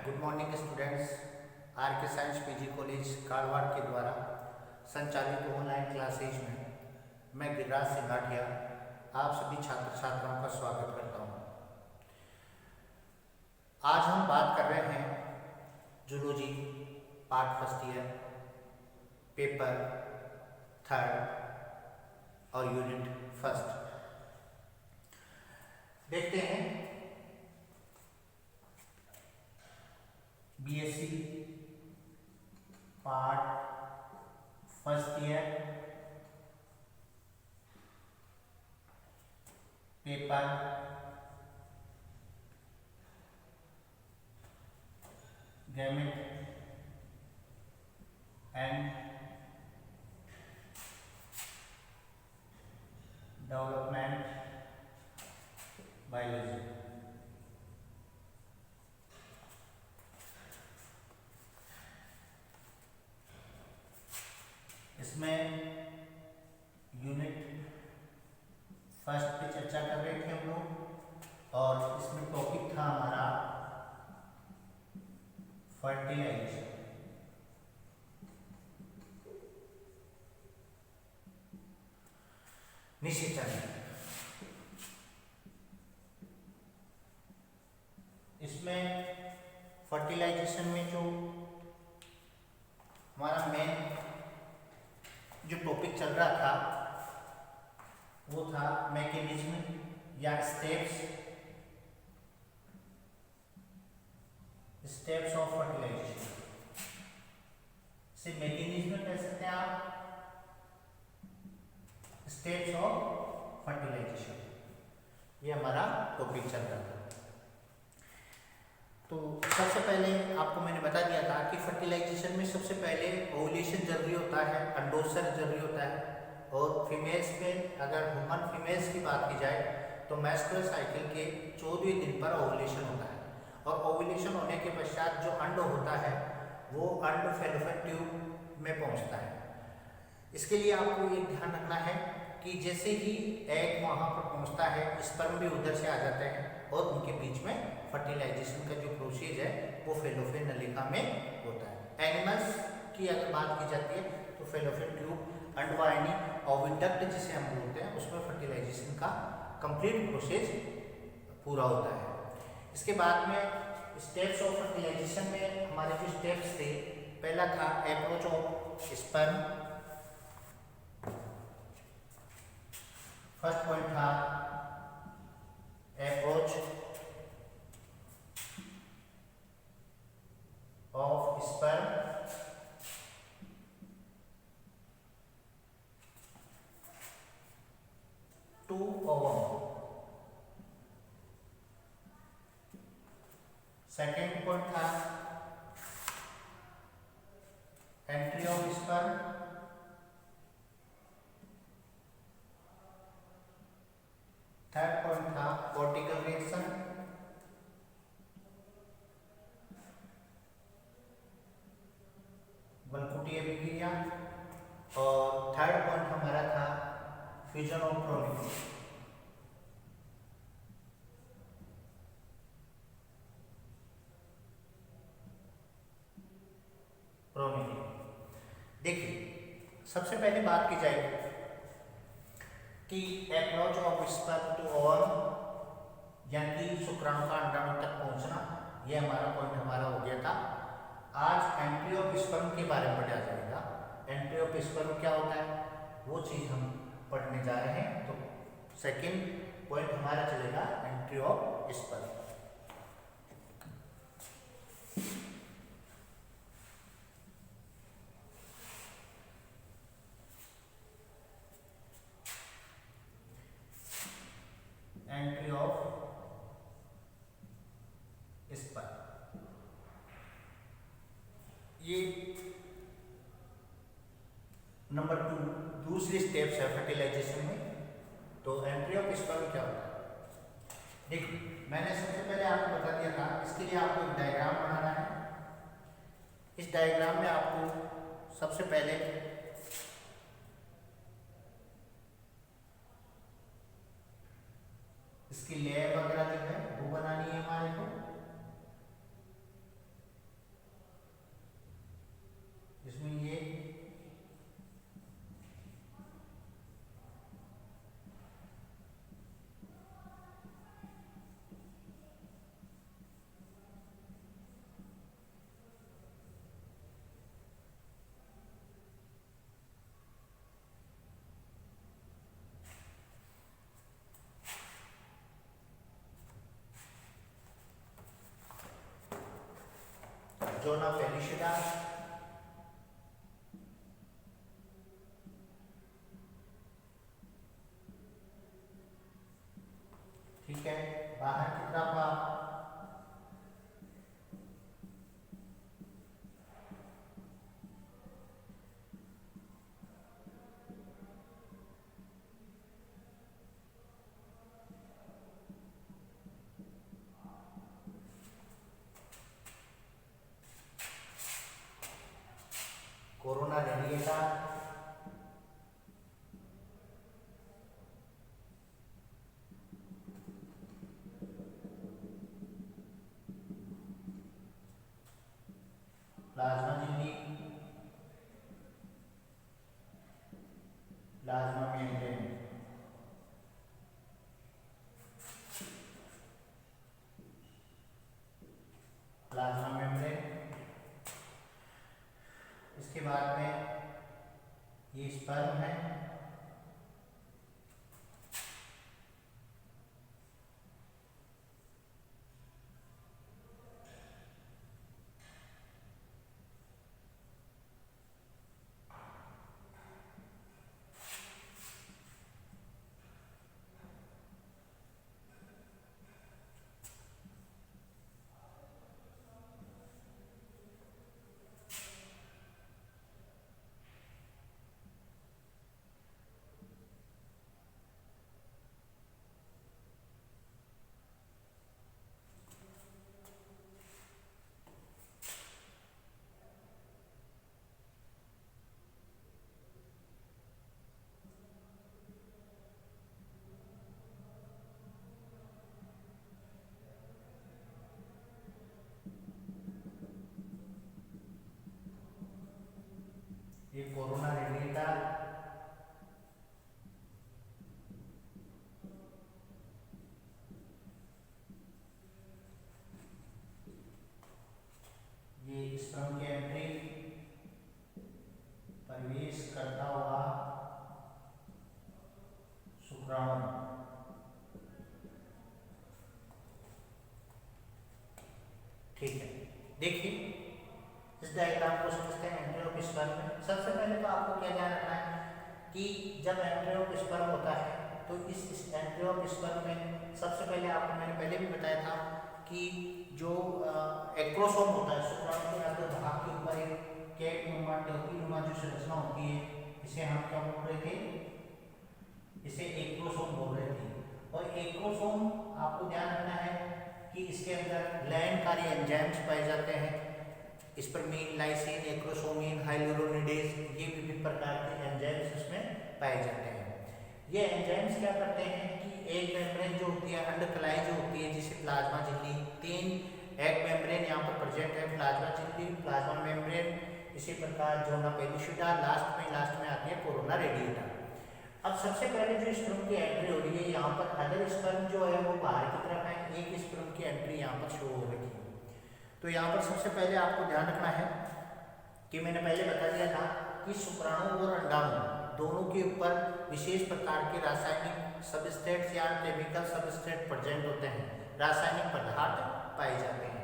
Good morning students. Are के science PG college Karwar के द्वारा संचालित ऑनलाइन क्लासेज में मैं गिरिराज सिंघाटिया आप सभी छात्र छात्राओं का स्वागत करता हूं। आज हम बात कर रहे हैं zoology part first year paper third और यूनिट फर्स्ट। देखते हैं BSc part first year paper gamete and development biology. इसमें यूनिट फर्स्ट पे चर्चा कर रहे थे हम लोग और इसमें टॉपिक था हमारा फर्टिलाइजेशन। निषेचन। इसमें फर्टिलाइजेशन में जो हमारा मेन जो टॉपिक चल रहा था वो था मैकेनिज्म या स्टेप्स ऑफ फर्टिलाइजेशन। इसे मैकेनिज्म कह सकते हैं आप, स्टेप्स ऑफ फर्टिलाइजेशन, ये हमारा टॉपिक चल रहा था। तो सबसे पहले आपको मैंने बता दिया था कि फर्टिलाइजेशन में सबसे पहले ओव्यूलेशन जरूरी होता है, अंडोत्सर्ग जरूरी होता है। और फीमेल्स में अगर ह्यूमन फीमेल्स की बात की जाए तो मेंस्ट्रुअल साइकिल के 14वें दिन पर ओव्यूलेशन होता है और ओव्यूलेशन होने के पश्चात जो अंड होता है वो अंड फैलोपियन ट्यूब में पहुंचता है। इसके लिए आपको ये ध्यान रखना है कि जैसे ही एग वहाँ पर पहुँचता है स्पर्म भी उधर से आ जाते हैं और उनके बीच में फर्टिलाइजेशन का जो प्रोसेस है वो फैलोपियन नलिका में होता है। एनिमल्स की अगर बात की जाती है तो फैलोपियन ट्यूब, अंडवाहिनी, ओविडक्ट जिसे हम बोलते हैं, उसमें फर्टिलाइजेशन का कंप्लीट प्रोसेस पूरा होता है। इसके बाद में स्टेप्स ऑफ फर्टिलाइजेशन में हमारे जो स्टेप्स थे, पहला था approach of sperm. First point था approach of sperm to ovum. Second point था entry of sperm third point था कॉर्टिकल रिएक्शन। वनकुटीय अभिक्रिया। और थर्ड पॉइंट हमारा था फ्यूजन ऑफ प्रोनिकी। देखिए, सबसे पहले बात की जाए कि approach of sperm to ovum यानी शुक्राणु का अंडाणु तक पहुंचना, यह हमारा पॉइंट हमारा हो गया था। आज एंट्री ऑफ स्पर्म के बारे में पढ़ा जाएगा। एंट्री ऑफ स्पर्म क्या होता है वो चीज हम पढ़ने जा रहे हैं। तो सेकंड पॉइंट हमारा चलेगा entry of sperm. Entry of sperm ये नंबर 2 दूसरी स्टेप्स है फर्टिलाइजेशन में। तो एंट्री ऑफ स्पर्म क्या होता है? देखिए, मैंने सबसे पहले आपको बता दिया था, इसके लिए आपको एक डायग्राम बनाना है। इस डायग्राम में आपको सबसे पहले इसकी लेयर वगैरह जो है वो बनानी है हमारे को। जोना पेलिशिडा, ठीक है। बाहर की तरफ आप कोरोना रेडिएटा, प्लाज्मा झिल्ली, प्लाज्मा मेम्ब्रेन, प्लाज्मा मेम्ब्रेन। इसके बाद में ये स्पर्म है, ये कोरोना रेडिएटा, ये स्पर्म की एंट्री, प्रवेश करता हुआ शुक्राणु। ठीक है, देखिए इस डायग्राम को समझते हैं एंट्री ऑफ स्पर्म में। सबसे पहले तो आपको क्या ध्यान रखना है कि जब एंट्री ऑफ स्पर्म होता है तो इस एंट्री ऑफ स्पर्म में सबसे पहले आपको मैंने पहले भी बताया था कि जो एक्रोसोम होता है शुक्राणु के अंदर भाग के ऊपर एक कैप नुमा टोपी नुमा जो संरचना होती है, इसे हम क्या बोल रहे थे, इसे एक्रोसोम बोल रहे थे। और एक्रोसोम आपको ध्यान रखना है कि इसके अंदर लयनकारी एंजाइम्स पाए जाते हैं, स्पर्मीन, लाइसिन, एक्रोसोमीन, हाइलुरोनिडेज, ये विभिन्न प्रकार के एंजाइम्स इसमें पाए जाते हैं। ये एंजाइम्स क्या करते हैं कि एग मेम्ब्रेन जो होती है, अंडकलाई जो होती है जिसे प्लाज्मा झिल्ली, 3 एग मेम्ब्रेन यहाँ पर प्रेजेंट है, प्लाज्मा झिल्ली, प्लाज्मा मेम्ब्रेन, इसी प्रकार जोना पेलिशिडा, लास्ट में आती है कोरोना रेडिएटा। अब सबसे पहले जो स्पर्म की एंट्री हो रही है यहाँ पर, अगर स्पर्म जो है वो बाहर की तरफ है, एक स्पर्म की एंट्री यहाँ पर शो हो रही है। तो यहाँ पर सबसे पहले आपको ध्यान रखना है कि मैंने पहले बता दिया था कि शुक्राणु और अंडाणु दोनों के ऊपर विशेष प्रकार के रासायनिक सबस्ट्रेट्स या केमिकल सबस्ट्रेट प्रेजेंट होते हैं, रासायनिक पदार्थ पाए जाते हैं।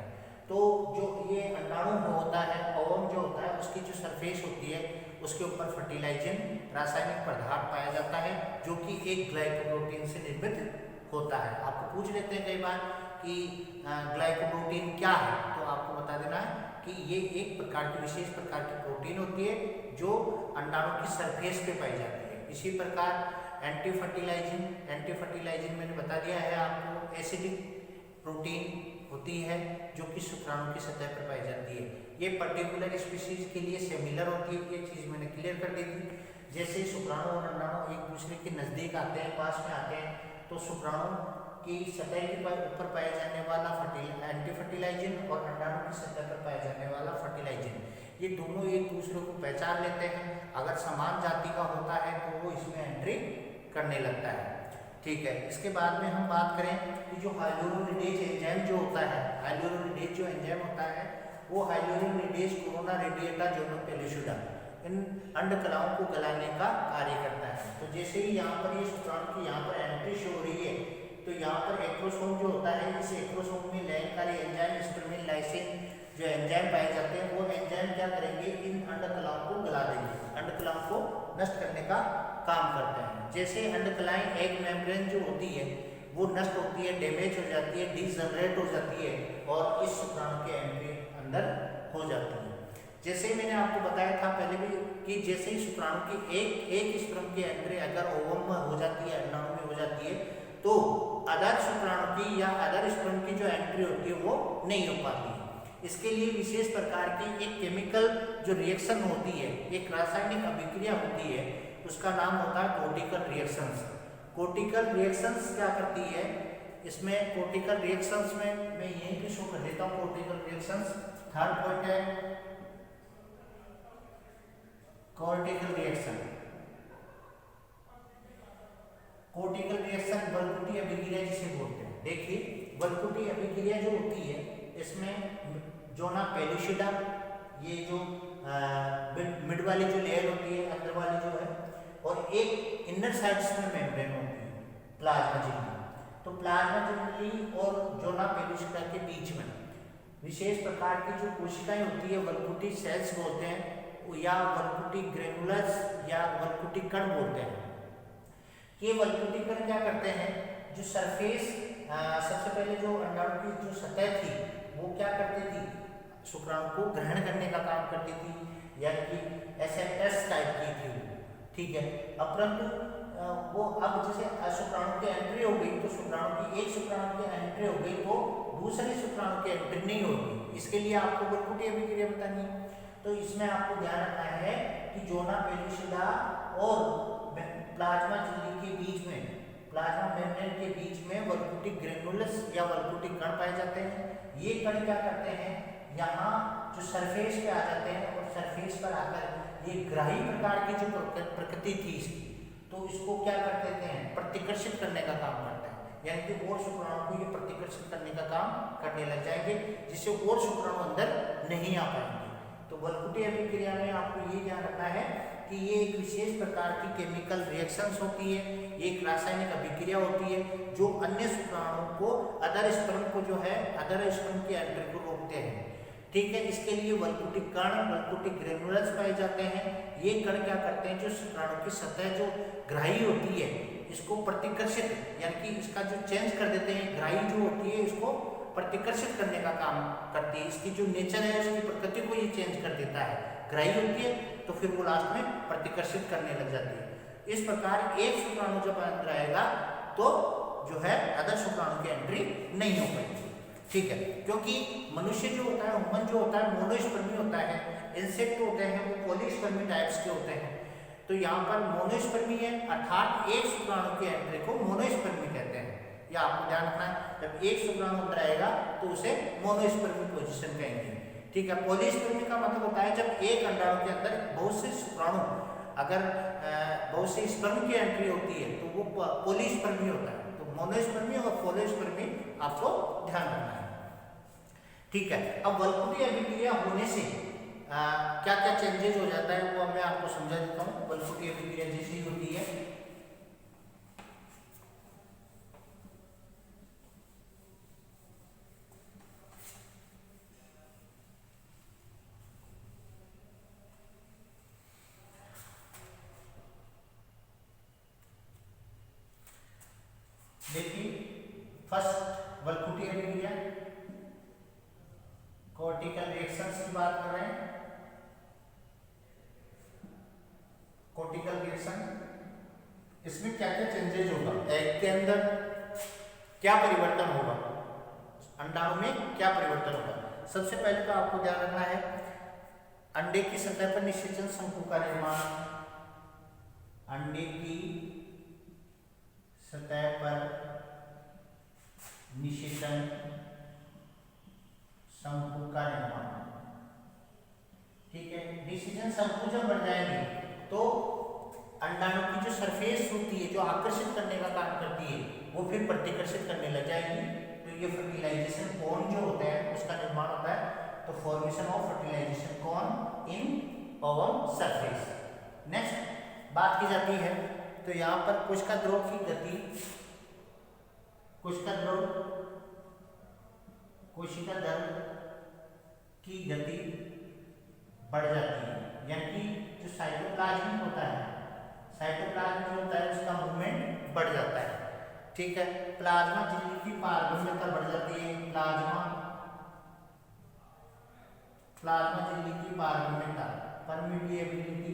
तो जो ये अंडाणु होता है, ओवम जो होता है, उसकी जो सरफेस होती है उसके ऊपर फर्टिलाइजिंग रासायनिक पदार्थ पाया जाता है जो कि एक ग्लाइकोप्रोटीन से निर्मित होता है। आपको पूछ लेते हैं कई बार कि ग्लाइकोप्रोटीन क्या है, तो आपको बता देना है कि ये एक प्रकार की विशेष प्रकार की प्रोटीन होती है जो अंडाणु की सरफेस पे पाई जाती है। इसी प्रकार एंटी फर्टिलाइजिंग मैंने बता दिया है आपको, एसिडिक प्रोटीन होती है जो कि शुक्राणु की सतह पर पाई जाती है। ये पर्टिकुलर स्पीशीज के लिए सिमिलर होती है, ये चीज़ मैंने क्लियर कर दी थी। जैसे शुक्राणु और अंडाणु एक दूसरे के नज़दीक आते हैं, पास में आते हैं, तो शुक्राणु की सतह के ऊपर पाया जाने वाला एंटी फर्टिलाइजिन और अंडाणु की सतह पर पाया जाने वाला फर्टिलाइजिन, ये दोनों एक दूसरे को पहचान लेते हैं। अगर समान जाति का होता है तो वो इसमें एंट्री करने लगता है। ठीक है, इसके बाद में हम बात करें कि जो हाइलुरोनिडेज एंजाइम जो होता है, हाइलुरोनिडेज जो एंजाइम होता है वो हाइलुरोनिडेज कोरोना रेडिएटा जोना पेलिशिडा इन अंडकलाओं को गलाने का कार्य करता है। तो जैसे ही यहाँ पर ये शुक्राणु की यहाँ पर एंट्री शो हो रही है तो यहाँ पर एक्रोसोम जो होता है, इस एक्रोसोम में लयनकारी एंजाइम स्पर्मिन, लाइसिन जो एंजाइम पाए जाते हैं वो एंजाइम क्या करेंगे, इन अंडकलाओं को गला देंगे, अंडकलाओं को नष्ट करने का काम करते हैं। जैसे अंडकलाएं, एग मेम्ब्रेन जो होती है वो नष्ट होती है, डैमेज हो जाती है, डिजनरेट हो जाती है और इस शुक्राणु के एंट्री अंदर हो जाती है। जैसे मैंने आपको बताया था पहले भी कि जैसे ही शुक्राणु की एक स्पर्म की एंट्री अगर ओवम में हो जाती है, अंडाणु में हो जाती है, तो अदर शुक्राणु की या अदर स्पर्म की जो एंट्री होती है वो नहीं हो पाती है। इसके लिए विशेष प्रकार की एक केमिकल जो रिएक्शन होती है, एक रासायनिक अभिक्रिया होती है, उसका नाम होता है कोर्टिकल रिएक्शंस। कोर्टिकल रिएक्शंस क्या करती है, इसमें कोर्टिकल रिएक्शंस में मैं यहीं पे शो कर देता हूँ कोर्टिकल रिएक्शंस। थर्ड पॉइंट है कोर्टिकल रिएक्शन। कोर्टिकल रिएक्शन बलकुटी अभिक्रिया जिसे बोलते हैं। देखिए बलकुटी अभिक्रिया जो होती है इसमें जोना पेलुसिडा, ये जो मिड वाली जो लेयर होती है, अंदर वाली जो है, और एक इनर साइड्स में मेम्ब्रेन होती है प्लाज्मा झिल्ली। तो प्लाज्मा झिल्ली और जोना पेलुसिडा के बीच में विशेष प्रकार की जो कोशिकाएं होती है, वल्कुटी सेल्स बोलते हैं या वल्कुटी ग्रेनुलस या वल्कुटी कण बोलते हैं। ये वल्कुटी कण क्या करते हैं, जो सरफेस सबसे पहले जो अंडाणु की जो सतह थी वो क्या करती थी, शुक्राणु को ग्रहण करने का काम करती थी, यानी कि एसेप्टस टाइप की थी वो, ठीक है। अपरंतु वो अब जैसे शुक्राणु की एंट्री हो गई तो शुक्राणु की एक शुक्राणु की एंट्री हो गई तो दूसरे शुक्राणु की एंट्री नहीं होगी। इसके लिए आपको वल्कुटी अभिक्रिया बतानी है। तो इसमें आपको ध्यान रखना है कि जोना पेलुसिडा और प्लाज्मा झिल्ली के बीच में, प्लाज्मा मेम्ब्रेन के बीच में वल्कुटी ग्रेनुलस या वल्कुटी कण पाए जाते हैं। ये कण क्या करते हैं, यहाँ जो सरफेस पे आ जाते हैं और सरफेस पर आकर ये ग्राही प्रकार की जो प्रकृति थी इसकी, तो इसको क्या कर देते हैं, प्रतिकर्षित करने का काम करता है, यानी कि और शुक्राणु को ये प्रतिकर्षित करने का काम करने लग जाएंगे, जिससे और शुक्राणु अंदर नहीं आ पाएंगे। तो वल्कुटी अभिक्रिया में आपको ये ध्यान रखना है कि ये एक विशेष प्रकार की केमिकल रिएक्शंस होती है, एक रासायनिक अभिक्रिया होती है जो अन्य शुक्राणु को, अदर स्पर्म को जो है, अदर स्पर्म की एंट्री को रोकते हैं, ठीक है। इसके लिए वल्कुटी कण, वल्कुटी ग्रेनुलस पाए जाते हैं। ये कण क्या करते हैं, जो शुक्राणु की सतह जो ग्राही होती है इसको प्रतिकर्षित, यानी कि इसका जो चेंज कर देते हैं, ग्राही जो होती है इसको प्रतिकर्षित करने का काम करती है। इसकी जो नेचर है, उसकी प्रकृति को ये चेंज कर देता है। ग्राही होती है तो फिर वो लास्ट में प्रतिकर्षित करने लग जाती है। इस प्रकार एक शुक्राणु जब अंदर आएगा तो जो है अदर शुक्राणु की एंट्री नहीं हो पाएगी, ठीक है। क्योंकि मनुष्य जो होता है, ह्यूमन जो होता है, मोनोस्पर्मी होता है, इंसेक्ट होते हैं वो पॉलीस्पर्मी टाइप्स के होते हैं। तो यहाँ पर मोनोस्पर्मी है, अर्थात एक शुक्राणु की एंट्री को मोनोस्पर्मी कहते हैं। ये आपको ध्यान रखना है, जब एक शुक्राणु अंदर आएगा तो उसे मोनोस्पर्मी पोजीशन कहेंगे, ठीक है। पॉलीस्पर्मी का मतलब होता है जब एक अंडाणु के अंदर बहुत से शुक्राणु, अगर बहुत से स्पर्म की एंट्री होती है तो वो पॉलीस्पर्मी होता है। तो मोनोस्पर्मी और पॉलीस्पर्मी आपको ध्यान रखना है, ठीक है। अब वल्कुटी अभिक्रिया होने से क्या क्या चेंजेस हो जाता है वो मैं आपको समझा देता हूँ। वल्कुटी अभिक्रिया जैसी होती है, देखिए फर्स्ट वल्कुटी अभिक्रिया, कोर्टिकल रिएक्शंस की बात कर रहे हैं। कोर्टिकल रिएक्शन, इसमें क्या क्या चेंजेज होगा, एग के अंदर क्या परिवर्तन होगा, अंडाणु में क्या परिवर्तन होगा। सबसे पहले तो आपको ध्यान रखना है, अंडे की सतह पर निषेचन शंकु का निर्माण, अंडे की सतह पर निषेचन शंकु का निर्माण, ठीक है। निषेचन शंकु जब बन जाएंगे तो अंडाणु की जो सरफेस होती है, जो आकर्षित करने का काम करती है, वो फिर प्रतिकर्षित करने लग जाएगी। तो ये फर्टिलाइजेशन कोन जो होता है उसका निर्माण होता है। तो formation of fertilisation cone in ovum surface. Next बात की जाती है, तो यहाँ पर कोशिका द्रव की गति, कोशिका द्रव, कोशिका दल, की गति बढ़ जाती है, यानी कि जो साइटोप्लाज्म होता है, साइटोप्लाज्म जो होता है उसका मूवमेंट बढ़ जाता है। ठीक है, प्लाज्मा झिल्ली की पारगम्यता बढ़ जाती है। प्लाज्मा झिल्ली की पारगम्यता, परमिटिबिलिटी,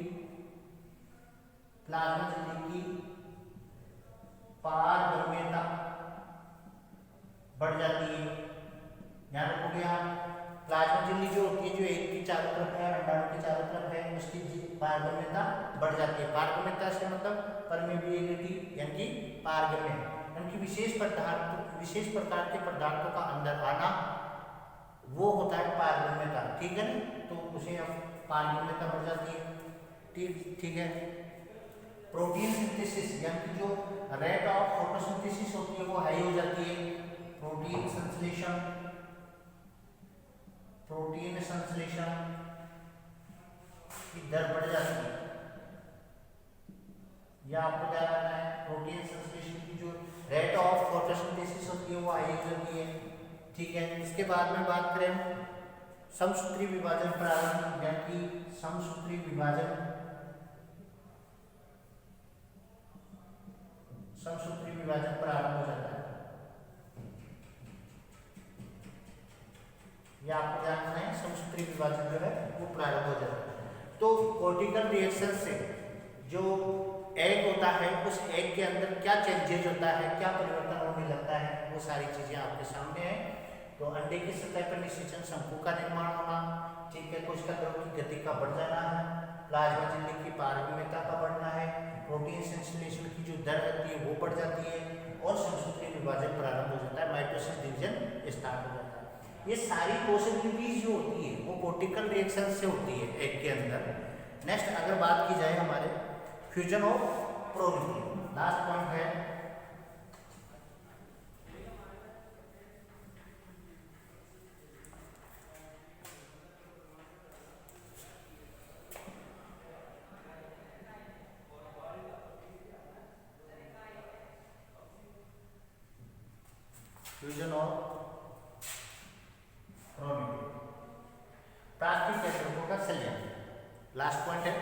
प्लाज्मा झिल्ली की पारगम्यता बढ़ जाती है। ध्यान रखोगे आप, प्लाज्मा झिल्ली जो होती है, जो एक के चारों तरफ है, अंडाणु के चारों तरफ है, उसकी पारगम्यता बढ़ जाती है। पारगम्यता से मतलब परमिबिलिटी, यानी कि पारगम्य, यानी कि विशेष प्रकार के पदार्थों का अंदर आना, वो होता है पारगम्यता। ठीक है ना, तो उसे अब पारगम्यता बढ़ जाती है। ठीक है। प्रोटीन सिंथेसिस, यानी कि जो रेट ऑफ फोटोसिंथेसिस होती है वो हाई हो जाती है। प्रोटीन संश्लेषण की दर बढ़ जाती है, या आपको क्या करना है, प्रोटीन संश्लेषण की जो रेट ऑफ फोटोसिंथेसिस होती है वो हाई हो जाती है। ठीक है। इसके बाद में बात करें समसूत्री विभाजन प्रारंभ, यानी कि समसूत्री विभाजन प्रारंभ हो जाता है। या आपको जानना है समसूत्री विभाजन जो है वो प्रारंभ हो जाता है। तो कोर्टिकल रिएक्शन से जो एग होता है, उस एग के अंदर क्या चेंजेज होता है, क्या परिवर्तन होने लगता है, वो सारी चीजें आपके सामने है। तो अंडे की सतह पर निषेचन शंकु का निर्माण होना, ठीक है, कोशिका द्रव की गति का बढ़ जाना है, प्लाज्मा झिल्ली की पारगम्यता का बढ़ना है, प्रोटीन संश्लेषण की जो दर रहती है वो बढ़ जाती है, और समसूत्री विभाजन प्रारंभ हो जाता है, माइटोसिस डिवीजन स्टार्ट हो जाता है। ये सारी पॉसिबिलिटीज जो होती है वो कोर्टिकल रिएक्शन से होती है एग के अंदर। नेक्स्ट अगर बात की जाए हमारे फ्यूजन ऑफ प्रोन्यूक्लियर, लास्ट पॉइंट है फ्यूजन ऑफ प्राथमिक कैटरकों का संलयन। लास्ट पॉइंट है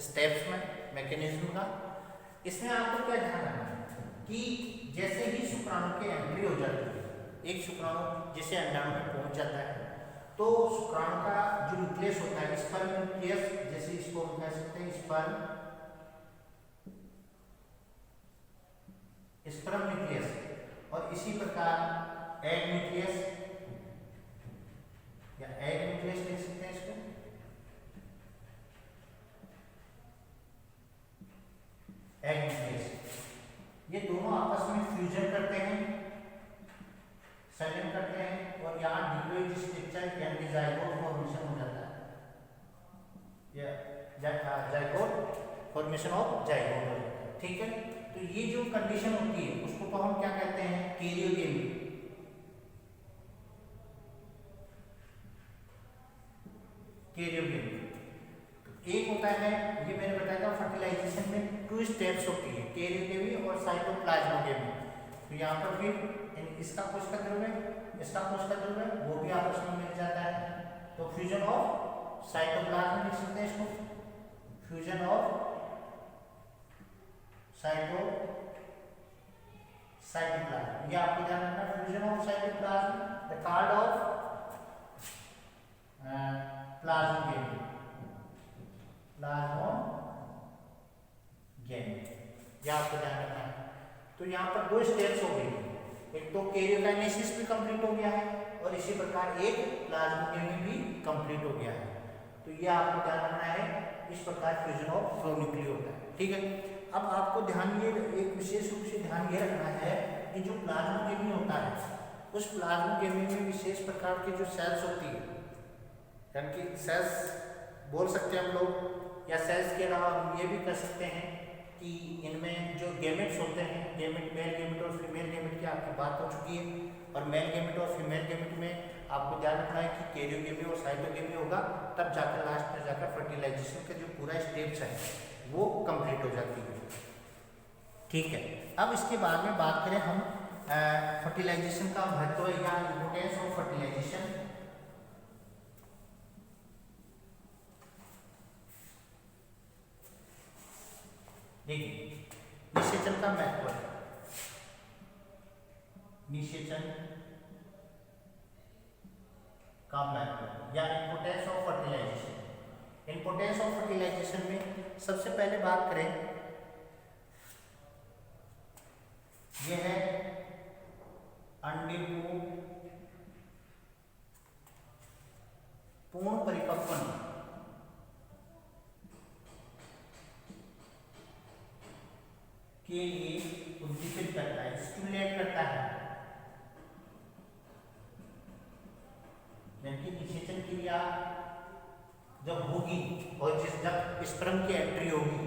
स्टेप्स में मैकेनिज्म का। इसमें आपको क्या ध्यान रखना है कि जैसे ही शुक्राणु की एंट्री हो जाती है, एक शुक्राणु जैसे अंडाणु में पहुंच जाता है, तो शुक्राणु का जो न्यूक्लियस होता है, स्पर्म न्यूक्लियस, जैसे इसको हम कह सकते हैं स्पर्म न्यूक्लियस, और इसी प्रकार एग न्यूक्लियस या एग न्यूक्लियस लिख सकते हैं इसको, एग न्यूक्लियस, ये दोनों आपस में फ्यूजन करते हैं, संलयन करते हैं, और यहाँ डिप्लॉइड स्ट्रक्चर यानी जाइगोट फॉर्मेशन हो जाता है, या जाइगोट फॉर्मेशन ऑफ जाइगोट हो जाता है। ठीक है, तो ये जो कंडीशन होती है उसको तो हम क्या कहते हैं, कैरियोगेमी। कैरियोगेमी एक होता है, ये मैंने बताया था फर्टिलाइजेशन में 2 स्टेप्स होती है, कैरियोगेमी और साइटोप्लाज्मोगेमी। तो यहाँ पर फिर इसका कोशिका द्रव्य है, इसका कोशिका द्रव्य है, वो भी आपस में मिल जाता है, तो फ्यूजन ऑफ साइटोप्लाज्म लिख सकते हैं इसको, फ्यूजन ऑफ साइटोप्लाज्म। ये आपको ध्यान रखना, fusion of cytoplasm, the card of plasmogamy, ये आपको ध्यान रखना है। तो यहाँ पर 2 स्टेप्स हो गई, एक तो कैरियोकाइनेसिस भी कंप्लीट हो गया है, और इसी प्रकार एक प्लाज्मोगेमी भी कंप्लीट हो गया है। तो ये आपको ध्यान रखना है, इस प्रकार फ्यूजन ऑफ प्रोन्यूक्लियर होता है। ठीक है, अब आपको ध्यान ये एक विशेष रूप से ध्यान ये रखना है कि जो प्लाज्मोगेमी होता है, उस प्लाज्मोगेमी में विशेष प्रकार की जो सेल्स होती है, यानी कि सेल्स बोल सकते हैं हम लोग, या सेल्स के अलावा हम ये भी कर सकते हैं कि इनमें जो गेमेट्स होते हैं, गेमेट मेल गेमेट और फीमेल गेमेट की आपकी बात हो चुकी है, और मेल गेमेट और फीमेल गेमेट में आपको ध्यान रखना है कि कैरियोगेमी और साइटोगेमी होगा, तब जाकर लास्ट में जाकर फर्टिलाइजेशन का जो पूरा स्टेप्स है वो कंप्लीट हो जाती है। ठीक है, अब इसके बाद में बात करें हम फर्टिलाइजेशन का महत्व या इम्पोर्टेंस ऑफ फर्टिलाइजेशन। देखिए निषेचन का महत्व है, निषेचन का महत्व या importance of fertilisation. Importance of fertilisation में सबसे पहले बात करें, यह है अंडे को पूर्ण परिपक्वन के लिए उद्दीपित करता है, स्टिमुलेट करता है। यानी निषेचन क्रिया जब होगी और जब स्पर्म की एंट्री होगी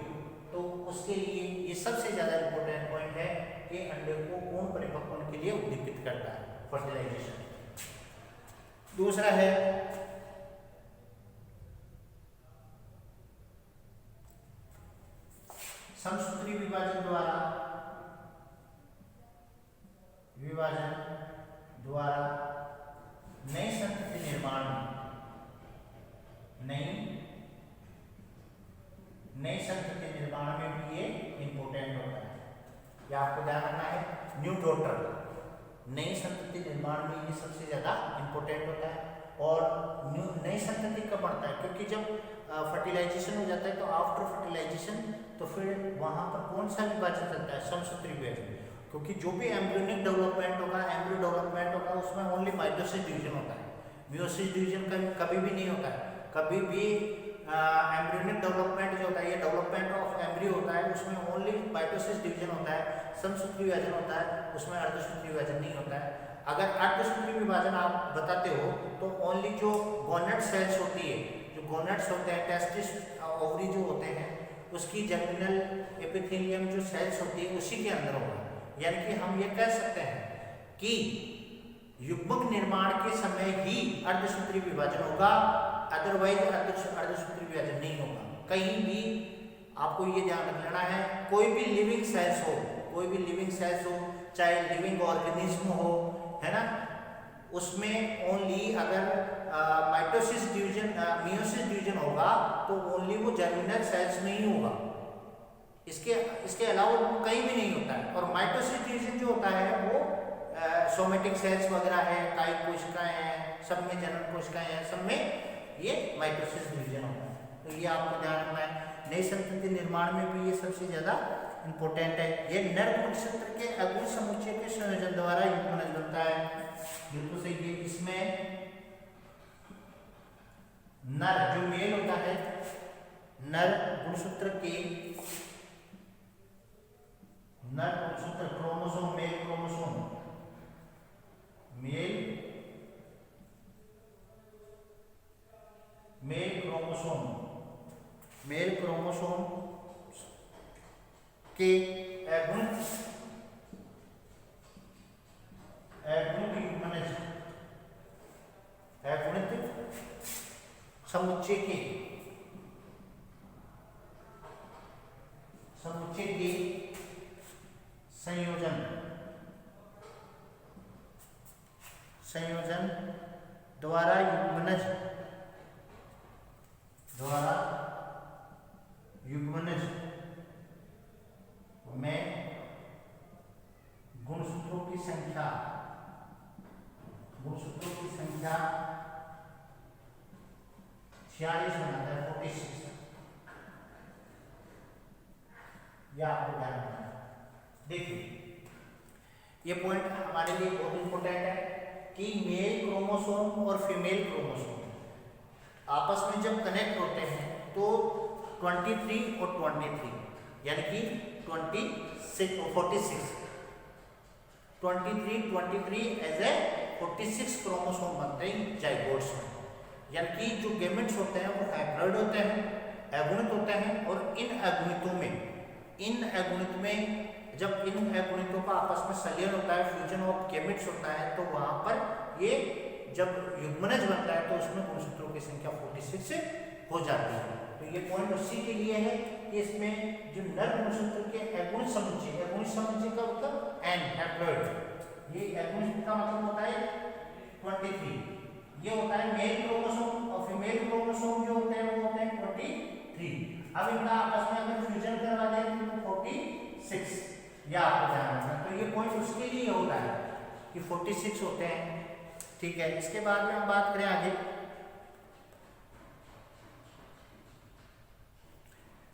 तो उसके लिए ये सबसे ज्यादा इंपॉर्टेंट पॉइंट है कि अंडे को पूर्ण परिपक्वन के लिए उद्दीपित करता है फर्टिलाइजेशन। दूसरा है समसूत्री विभाजन द्वारा नई संतति निर्माण में, नई संतति निर्माण में भी ये इंपोर्टेंट होता है। या आपको ध्यान रखना है, न्यू डॉटर नई संतति निर्माण में ये सबसे ज्यादा इंपॉर्टेंट होता है। और नई संतति कब बढ़ता है, क्योंकि जब फर्टिलाइजेशन हो जाता है तो आफ्टर फर्टिलाइजेशन तो फिर वहां पर कौन सा विभाजन चलता है, समसूत्री विभाजन। क्योंकि जो भी एम्ब्रियोनिक डेवलपमेंट होगा, एम्ब्रियो डेवलपमेंट होगा, उसमें ओनली माइटोसिस डिवीजन होता है, मियोसिस डिवीजन कभी भी नहीं होता है। कभी भी एम्ब्रियोनिक डेवलपमेंट जो होता है, ये डेवलपमेंट ऑफ एम्ब्रियो होता है, उसमें ओनली माइटोसिस डिवीजन होता है, समसूत्री विभाजन होता है, उसमें अर्धसूत्री विभाजन नहीं होता है। अगर अर्धसूत्री विभाजन आप बताते हो तो ओनली जो गोनेड सेल्स होती है, जो गोनेड्स होते हैं, टेस्टिस ओवरी जो होते हैं, उसकी जर्मिनल एपिथेलियम जो सेल्स होती है उसी के अंदर होगा। यानी कि हम ये कह सकते हैं कि युग्मक निर्माण के समय ही अर्धसूत्री विभाजन होगा, अदरवाइज अर्धसूत्री विभाजन नहीं होगा। कहीं भी आपको ये ध्यान रख लेना है, कोई भी लिविंग सेल्स हो, कोई भी लिविंग सेल्स हो, चाहे लिविंग ऑर्गेनिज्म हो, है ना, उसमें ओनली अगर माइटोसिस डिवीजन मियोसिस डिवीजन होगा तो ओनली वो जर्मिनल सेल्स में ही होगा, इसके अलावा वो कहीं भी नहीं होता है। और माइटोसिस डिवीजन जो होता है वो सोमेटिक सेल्स वगैरह है, कायिक कोशिकाएं हैं, सब में जनन कोशिकाएं हैं, सब में ये माइटोसिस डिवीजन होता है। तो ये आपको ध्यान रखना है। नई संतति निर्माण में भी ये सबसे ज्यादा इंपॉर्टेंट है। ये नर गुणसूत्र के अगुण समुच्चय के संयोजन द्वारा युग्मनज बनता है। बिल्कुल सही है। इसमें नर जो मेल होता है, नर गुणसूत्र के नर गुणसूत्र chromosome, male chromosome, male chromosome के अगुणित समुच्चय के संयोजन द्वारा युग्मनज में गुणसूत्रों की संख्या 46 बनाता है, 46। या आपको ध्यान रखना है। देखिए ये पॉइंट हमारे लिए बहुत इंपॉर्टेंट है कि मेल क्रोमोसोम और फीमेल क्रोमोसोम आपस में जब कनेक्ट होते हैं तो 23 और 23 यानी कि 46 23 एज ए 46 क्रोमोसोम बनते हैं जाइगोट्स में। यानी कि जो गैमेट्स होते हैं वो हैप्लॉइड होते हैं, अगुणित होते हैं। और इन अगुणितों में जब इन अगुणितों का आपस में संलयन होता है, फ्यूजन ऑफ गैमेट्स होता है, तो वहां पर ये जब युग्मनज बनता है तो उसमें गुणसूत्रों की संख्या 46 हो जाती है। तो ये पॉइंट उसी के लिए है कि इसमें जो नर गुणसूत्र के अगुणित समुच्चय का मतलब एन हैप्लॉइड, ये अगुणित का मतलब होता है 23, ये होता है मेल क्रोमोसोम। और फीमेल क्रोमोसोम जो होते हैं वो होते हैं 23। अब इनका आपस में अगर फ्यूजन करवा दें तो 46, या आपको ध्यान रखना। तो ये पॉइंट उसके लिए होता है कि 46 होते हैं। ठीक है, इसके बाद में हम बात करें आगे,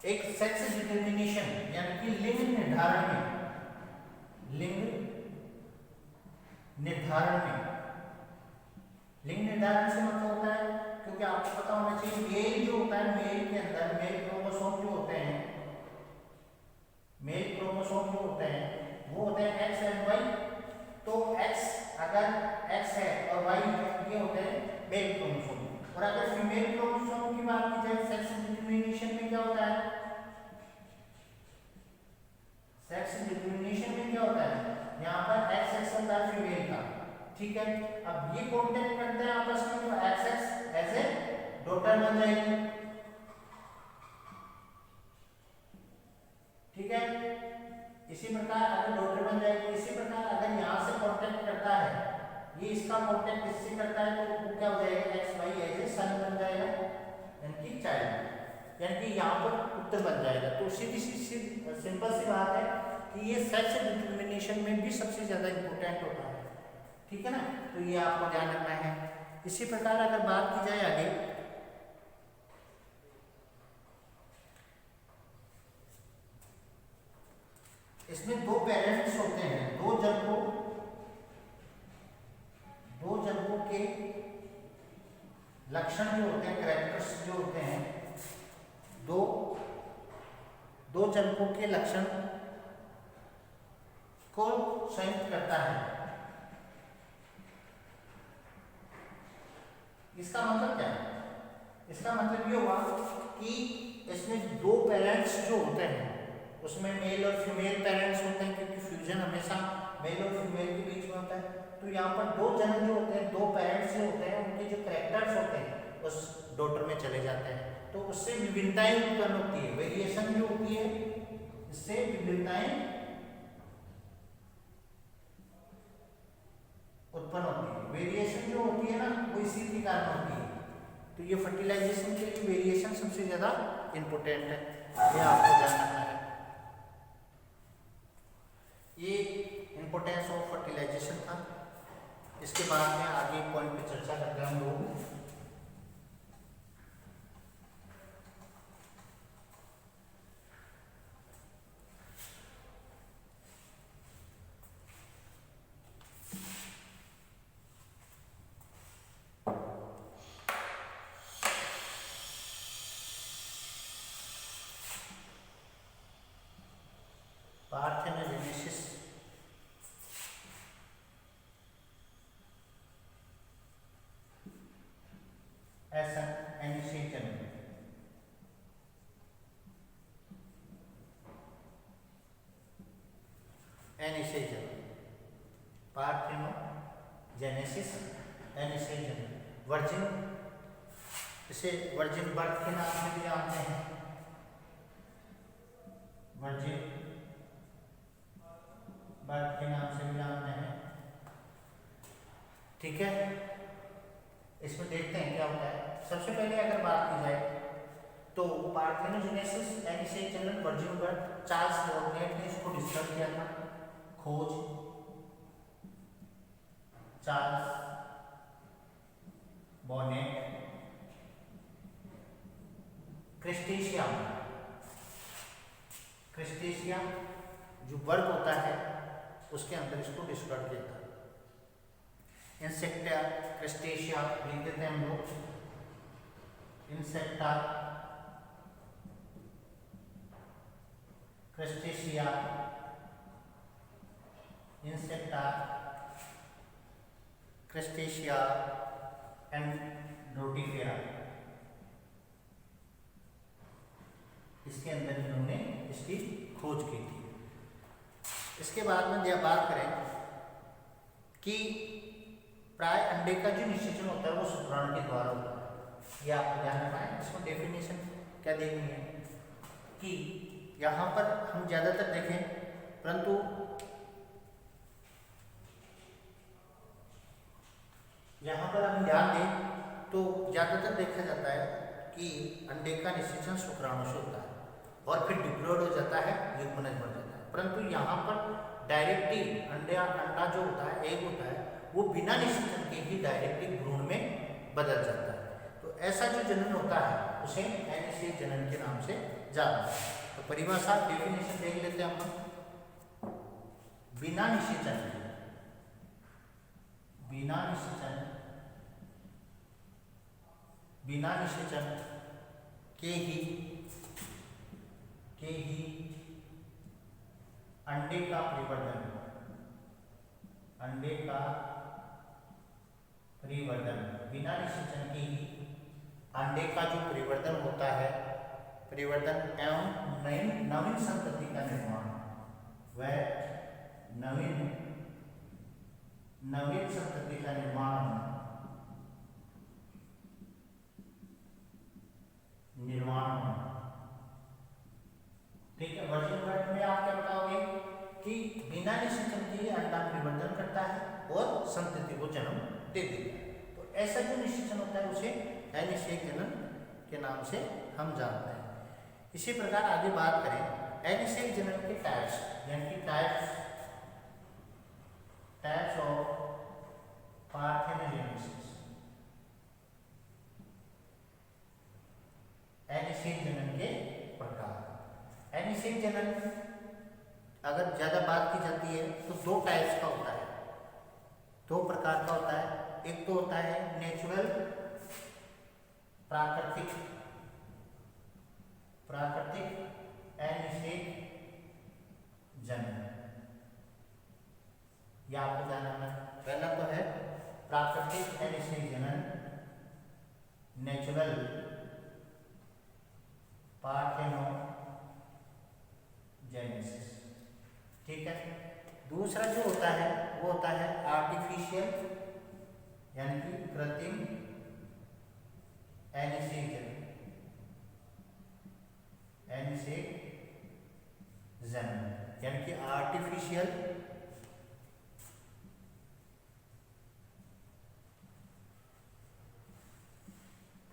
एक सेक्स डिटर्मिनेशन यानी कि लिंग निर्धारण में, लिंग निर्धारण से मतलब होता है, क्योंकि आपको पता होना चाहिए मेल जो होता है, मेल के अंदर मेल क्रोमोसोम जो होते हैं, मेल क्रोमोसोम जो होते हैं वो होते हैं एक्स एंड वाई। तो एक्स अगर एक्स है और वाई ये होते हैं मेल क्रोमोसोम। और अगर फीमेल क्रोमोसोम की बात की जाए सेक्स डिटर्मिनेशन में क्या होता है, सेक्स डिटर्मिनेशन में क्या होता है, यहाँ पर एक्स एक्स होता है फीमेल का। ठीक है, अब ये कॉन्टेक्ट करते हैं आपस में, तो X X as a daughter बन जाएगी। ठीक है, इसी प्रकार अगर डॉटर बन जाएगी, इसी प्रकार अगर यहाँ से कॉन्टेक्ट करता है, ये इसका कॉन्टेक्ट इससे करता है, तो वो क्या हो जाएगा, एक्स वाई एज ए सन बन जाएगा, यानी कि चाइल्ड, यानी कि यहाँ पर पुत्र बन जाएगा। तो सीधी सी सिंपल सी बात है कि ये सेक्स डिटर्मिनेशन में भी सबसे ज्यादा इंपॉर्टेंट होता है। ठीक है ना, तो ये आपको ध्यान रखना है। इसी प्रकार अगर बात की जाए आगे, इसमें दो पेरेंट्स होते हैं, दो जनकों के लक्षण जो होते हैं, कैरेक्टर्स जो होते हैं, दो जनकों के लक्षण को संयुक्त करता है। इसका मतलब क्या है, इसका मतलब ये हुआ कि इसमें दो पेरेंट्स जो होते हैं उसमें मेल और फीमेल पेरेंट्स होते हैं, क्योंकि फ्यूजन हमेशा मेल और फीमेल के बीच में होता है। तो यहाँ पर दो जनक जो होते हैं, दो पेरेंट्स जो होते हैं, उनके जो कैरेक्टर्स होते हैं उस डॉटर में चले जाते हैं, तो उससे विभिन्नताएं उत्पन्न होती है, वेरिएशन जो होती है, इससे विभिन्नताएं उत्पन्न होती है। वेरिएशन जो होती है ना, वो इसी के कारण होती है। तो ये फर्टिलाइजेशन के लिए वेरिएशन सबसे ज्यादा इंपॉर्टेंट है, ये आपको ध्यान रखना है। ये इंपॉर्टेंस ऑफ फर्टिलाइजेशन था। इसके बाद में आगे पॉइंट पे चर्चा करते हैं हम लोग। पार्थेनोजेनेसिस ऐसा एनिसेचन, पार्थेनोजेनेसिस एनिसेचन, वर्जिन, इसे वर्जिन बर्थ के नाम से भी जानते हैं, वर्जिन बर्थ के नाम से भी जानते हैं। ठीक है, इसमें देखते हैं क्या होता है। सबसे पहले अगर बात की जाए तो parthenogenesis एनिसेचन virgin birth, Charles bonnet ने इसको डिस्कस किया था, खोज चार्ल्स बोर्नेट। क्रिस्टेशिया जो वर्ग होता है उसके अंदर इसको डिस्कस किया था। इंसेक्टा, क्रिस्टेशिया लिख देते हैं हम लोग, इंसेक्टा, क्रिस्टेशिया, इंसेक्टा, क्रिस्टेशिया एंड रोटिफेरा, इसके अंदर इन्होंने इसकी खोज की थी। इसके बाद में बात करें कि प्राय अंडे का जो निषेचन होता है वो शुक्राणु के द्वारा होता है, ये आपको ध्यान रखना है। इसमें डेफिनेशन क्या देनी है कि यहाँ पर हम ज़्यादातर देखें, परंतु यहाँ पर हम ध्यान दें तो ज़्यादातर देखा जाता है कि अंडे का निषेचन शुक्राणु से होता है। और फिर डिप्लॉयड हो जाता है, युग्मनज बन जाता है। परंतु यहाँ पर डायरेक्टली अंडा जो होता है, एग होता है, वो बिना निषेचन के ही डायरेक्टली भ्रूण में बदल जाता है। तो ऐसा जो जनन होता है उसे अनिषेक जनन के नाम से जानते हैं। तो परिभाषा डेफिनेशन देख लेते हैं हम। बिना निषेचन के ही अंडे का परिवर्तन बिना निषेचन के ही अंडे का जो परिवर्तन होता है, परिवर्तन एवं नवीन संतति का निर्माण, वह नवीन संतति का निर्माण ठीक है। वर्जिन वर्ड में आप क्या बताओगे कि बिना निषेचन के अंडा परिवर्तन करता है और संतति को जन्म दे देता है। तो ऐसा जो निषेचन होता है उसे अनिषेक जनन के नाम से हम जानते हैं। इसी प्रकार आगे बात करें अनिषेक जनन के टाइप्स, यानी कि टाइप्स ऑफ पार्थेनोजेनेसिस। अनिषेक जनन के प्रकार। अनिषेक जनन अगर ज्यादा बात की जाती है तो दो टाइप्स का होता है, दो प्रकार का होता है। एक तो होता है नेचुरल प्राकृतिक अनिषेक जनन। यह आपको जानना है। पहला तो है प्राकृतिक अनिषेक जनन, नेचुरल पार्थेनोजेनेसिस, ठीक है। दूसरा जो होता है वो होता है आर्टिफिशियल, यानी कि कृत्रिम अनिषेक जनन, यानी कि आर्टिफिशियल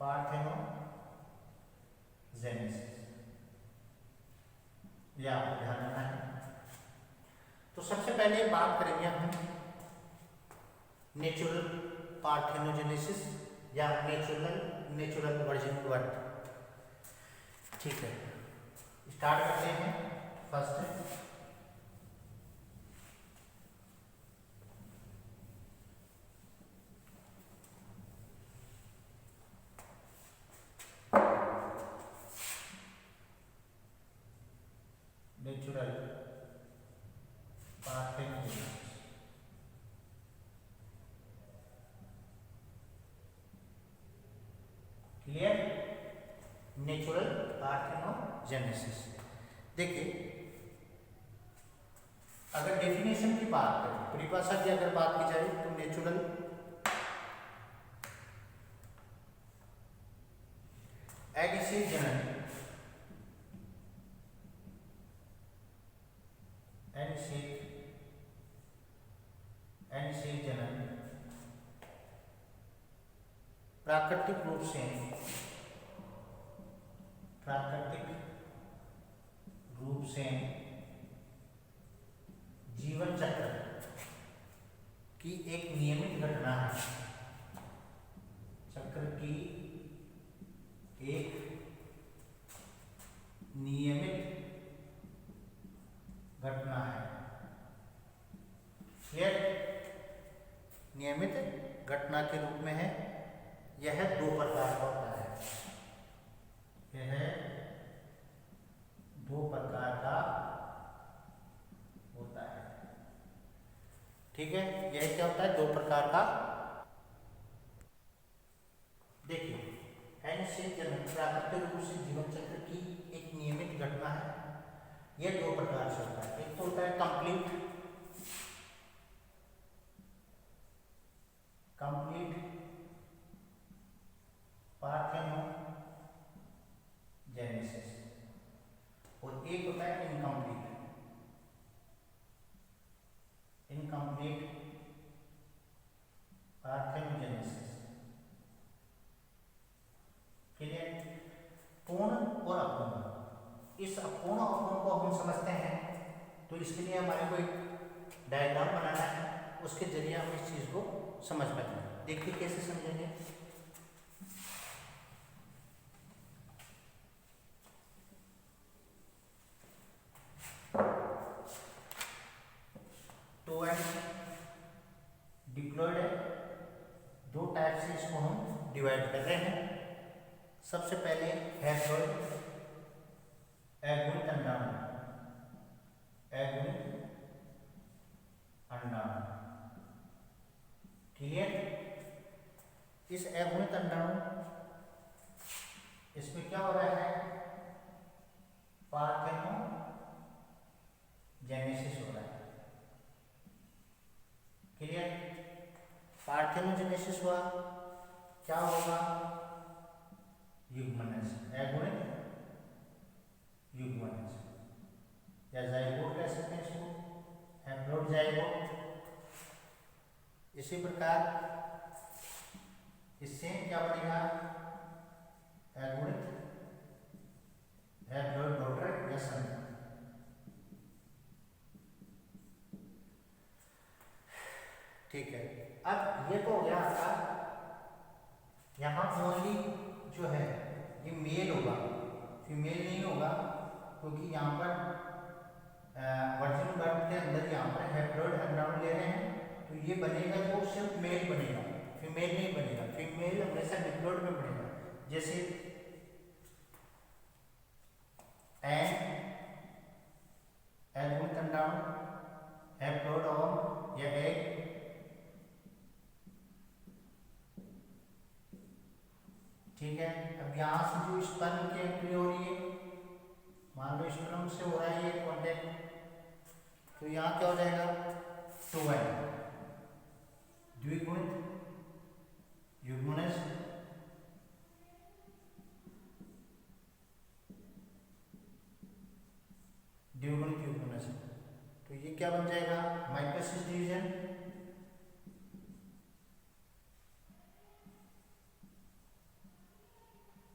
पार्थेनोजेनेसिस, यह आपको ध्यान रखना है। तो सबसे पहले बात करेंगे हम नेचुरल पार्थेनोजेनेसिस या नेचुरल वर्जिन बर्थ, ठीक है। स्टार्ट करते हैं। First natural parthenogenesis. Clear? Natural parthenogenesis. देखिए, अगर डेफिनेशन की बात करें, परिभाषा की अगर बात की जाए तो नेचुरल अनिषेक जनन प्राकृतिक रूप से जीवन चक्र की एक नियमित घटना है, चक्र की एक नियमित घटना है। क्लियर? नियमित घटना के रूप में है। यह दो प्रकार का होता है, यह दो प्रकार का होता है, ठीक है। यह क्या होता है? दो प्रकार का। देखिए, अनिषेक जनन प्राकृतिक रूप से जीवन चक्र की एक नियमित घटना है। यह दो प्रकार से होता है। एक तो होता है कंप्लीट पार्थेनोजेनेसिस और एक होता है इनकम्प्लीट पार्थेनोजेनेसिस। क्लियर? पूर्ण और अपूर्ण। इस पूर्ण अपोन को हम समझते हैं, तो इसके लिए हमारे को एक डायग्राम बनाना है, उसके जरिए हम इस चीज़ को समझ पाएंगे। देखिए कैसे समझेंगे। टू एंड डिप्लॉयड है, दो टाइप से इसको हम डिवाइड कर रहे हैं। सबसे पहले हैप्लॉयड, एगुणित अंडाणु, एगुणित अंडाणु, क्लियर। इस एगुणित अंडाणु, इसमें क्या हो रहा है, पार्थेनोजेनेसिस हो रहा है, क्लियर। पार्थेनोजेनेसिस हुआ, क्या होगा, युग्मनज, एगुणित युग्मनज, या जाइगोट कह सकते हैं इसको, हैप्लॉयड जाइगोट। इसी प्रकार इससे क्या बनेगा, एगुणित हैप्लॉयड डॉटर या सन। ठीक है, अब ये तो हो गया आपका, यहाँ ओनली जो है ये मेल होगा, फीमेल नहीं होगा, क्योंकि यहाँ पर वर्जिन गर्भ के अंदर यहाँ पर हैप्लॉयड अंडाणु ले रहे हैं, तो ये बनेगा जो सिर्फ मेल बनेगा, फीमेल नहीं बनेगा। फीमेल हमेशा डिप्लॉयड में बनेगा, जैसे एगुणित अंडाणु, हैप्लॉयड ओवम या एग, ठीक है। अब यहाँ से जो स्पर्म की एंट्री हो रही है, मान लो स्पर्म से हो रहा है ये कॉन्टेक्ट, तो यहाँ क्या हो जाएगा, 2n, द्विगुणित युग्मनज, द्विगुणित युग्मनज, तो ये क्या बन जाएगा, माइटोसिस डिवीजन,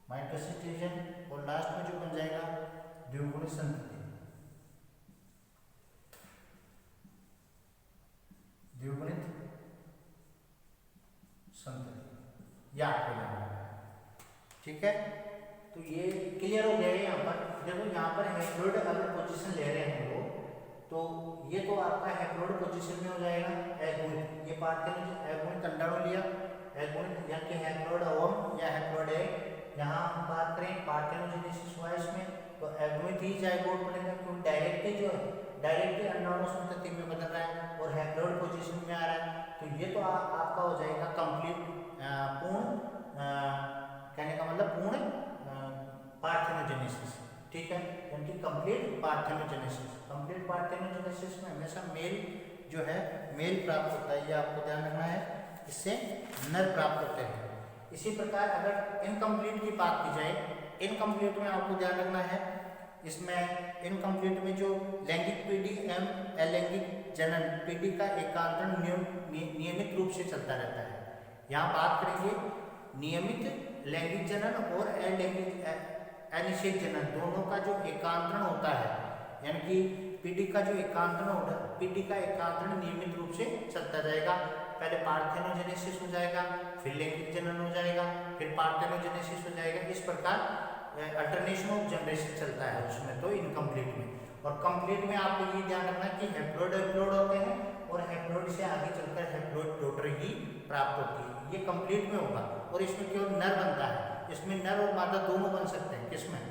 माइटोसिस डिवीजन, और लास्ट में जो बन जाएगा द्विगुणित संतति, द्विगुणित संतति, या आपको याद है, ठीक है। तो ये क्लियर हो गया है। यहाँ पर देखो, यहाँ पर हैप्लॉयड अगर पोजीशन ले रहे हैं वो, तो ये तो आपका हैप्लॉयड पोजीशन में हो जाएगा एगुणित, ये पार्थेनोजेनेसिस एगुणित अंडाणु लिया, एगुणित यानी कि हैप्लॉयड ओवम या हैप्लॉयड एग। यहाँ हम बात करें पार्थेनोजेनेसिस हुआ इसमें, तो एगुणित ही जाइगोट बनेगा, क्योंकि डायरेक्टली जो है डायरेक्टली अंडाणु संतति में बदल रहा है और हैप्लॉयड पोजीशन में आ रहा है। तो ये तो आपका हो जाएगा कंप्लीट, पूर्ण, कहने का मतलब पूर्ण पार्थेनोजेनेसिस, ठीक है, यानी कंप्लीट पार्थेनोजेनेसिस। कंप्लीट पार्थेनोजेनेसिस में हमेशा मेल जो है मेल प्राप्त होता है, ये आपको ध्यान रखना है, इससे नर प्राप्त होते हैं। इसी प्रकार अगर इनकम्प्लीट की बात की जाए, इनकम्प्लीट में आपको ध्यान रखना है, इसमें इनकम्प्लीट में जो लैंगिक पीढ़ी एवं अलैंगिक जनन पीढ़ी का एकांतरण नियमित रूप से चलता रहता है। यहाँ बात करेंगे नियमित लैंगिक जनन और अलैंगिक अनिषेक जनन, दोनों का जो एकांतरण होता है, यानी कि पीढ़ी का जो एकांतरण होता है, पीढ़ी का एकांतरण नियमित रूप से चलता रहेगा। पहले पार्थेनोजेनेसिस हो जाएगा, फिर लैंगिक जनन हो जाएगा, फिर पार्थेनोजेनेसिस हो जाएगा। इस प्रकार अल्टरनेशन ऑफ जनरेशन चलता है उसमें, तो इनकम्प्लीट में। और कंप्लीट में आपको ये ध्यान रखना कि हैप्लॉयड हैप्लॉयड होते हैं और हैप्लॉयड से आगे चलकर हैप्लॉयड डॉटर ही प्राप्त होती है, ये कंप्लीट में होगा। और इसमें केवल नर बनता है, इसमें नर और मादा दोनों बन सकते हैं। किसमें,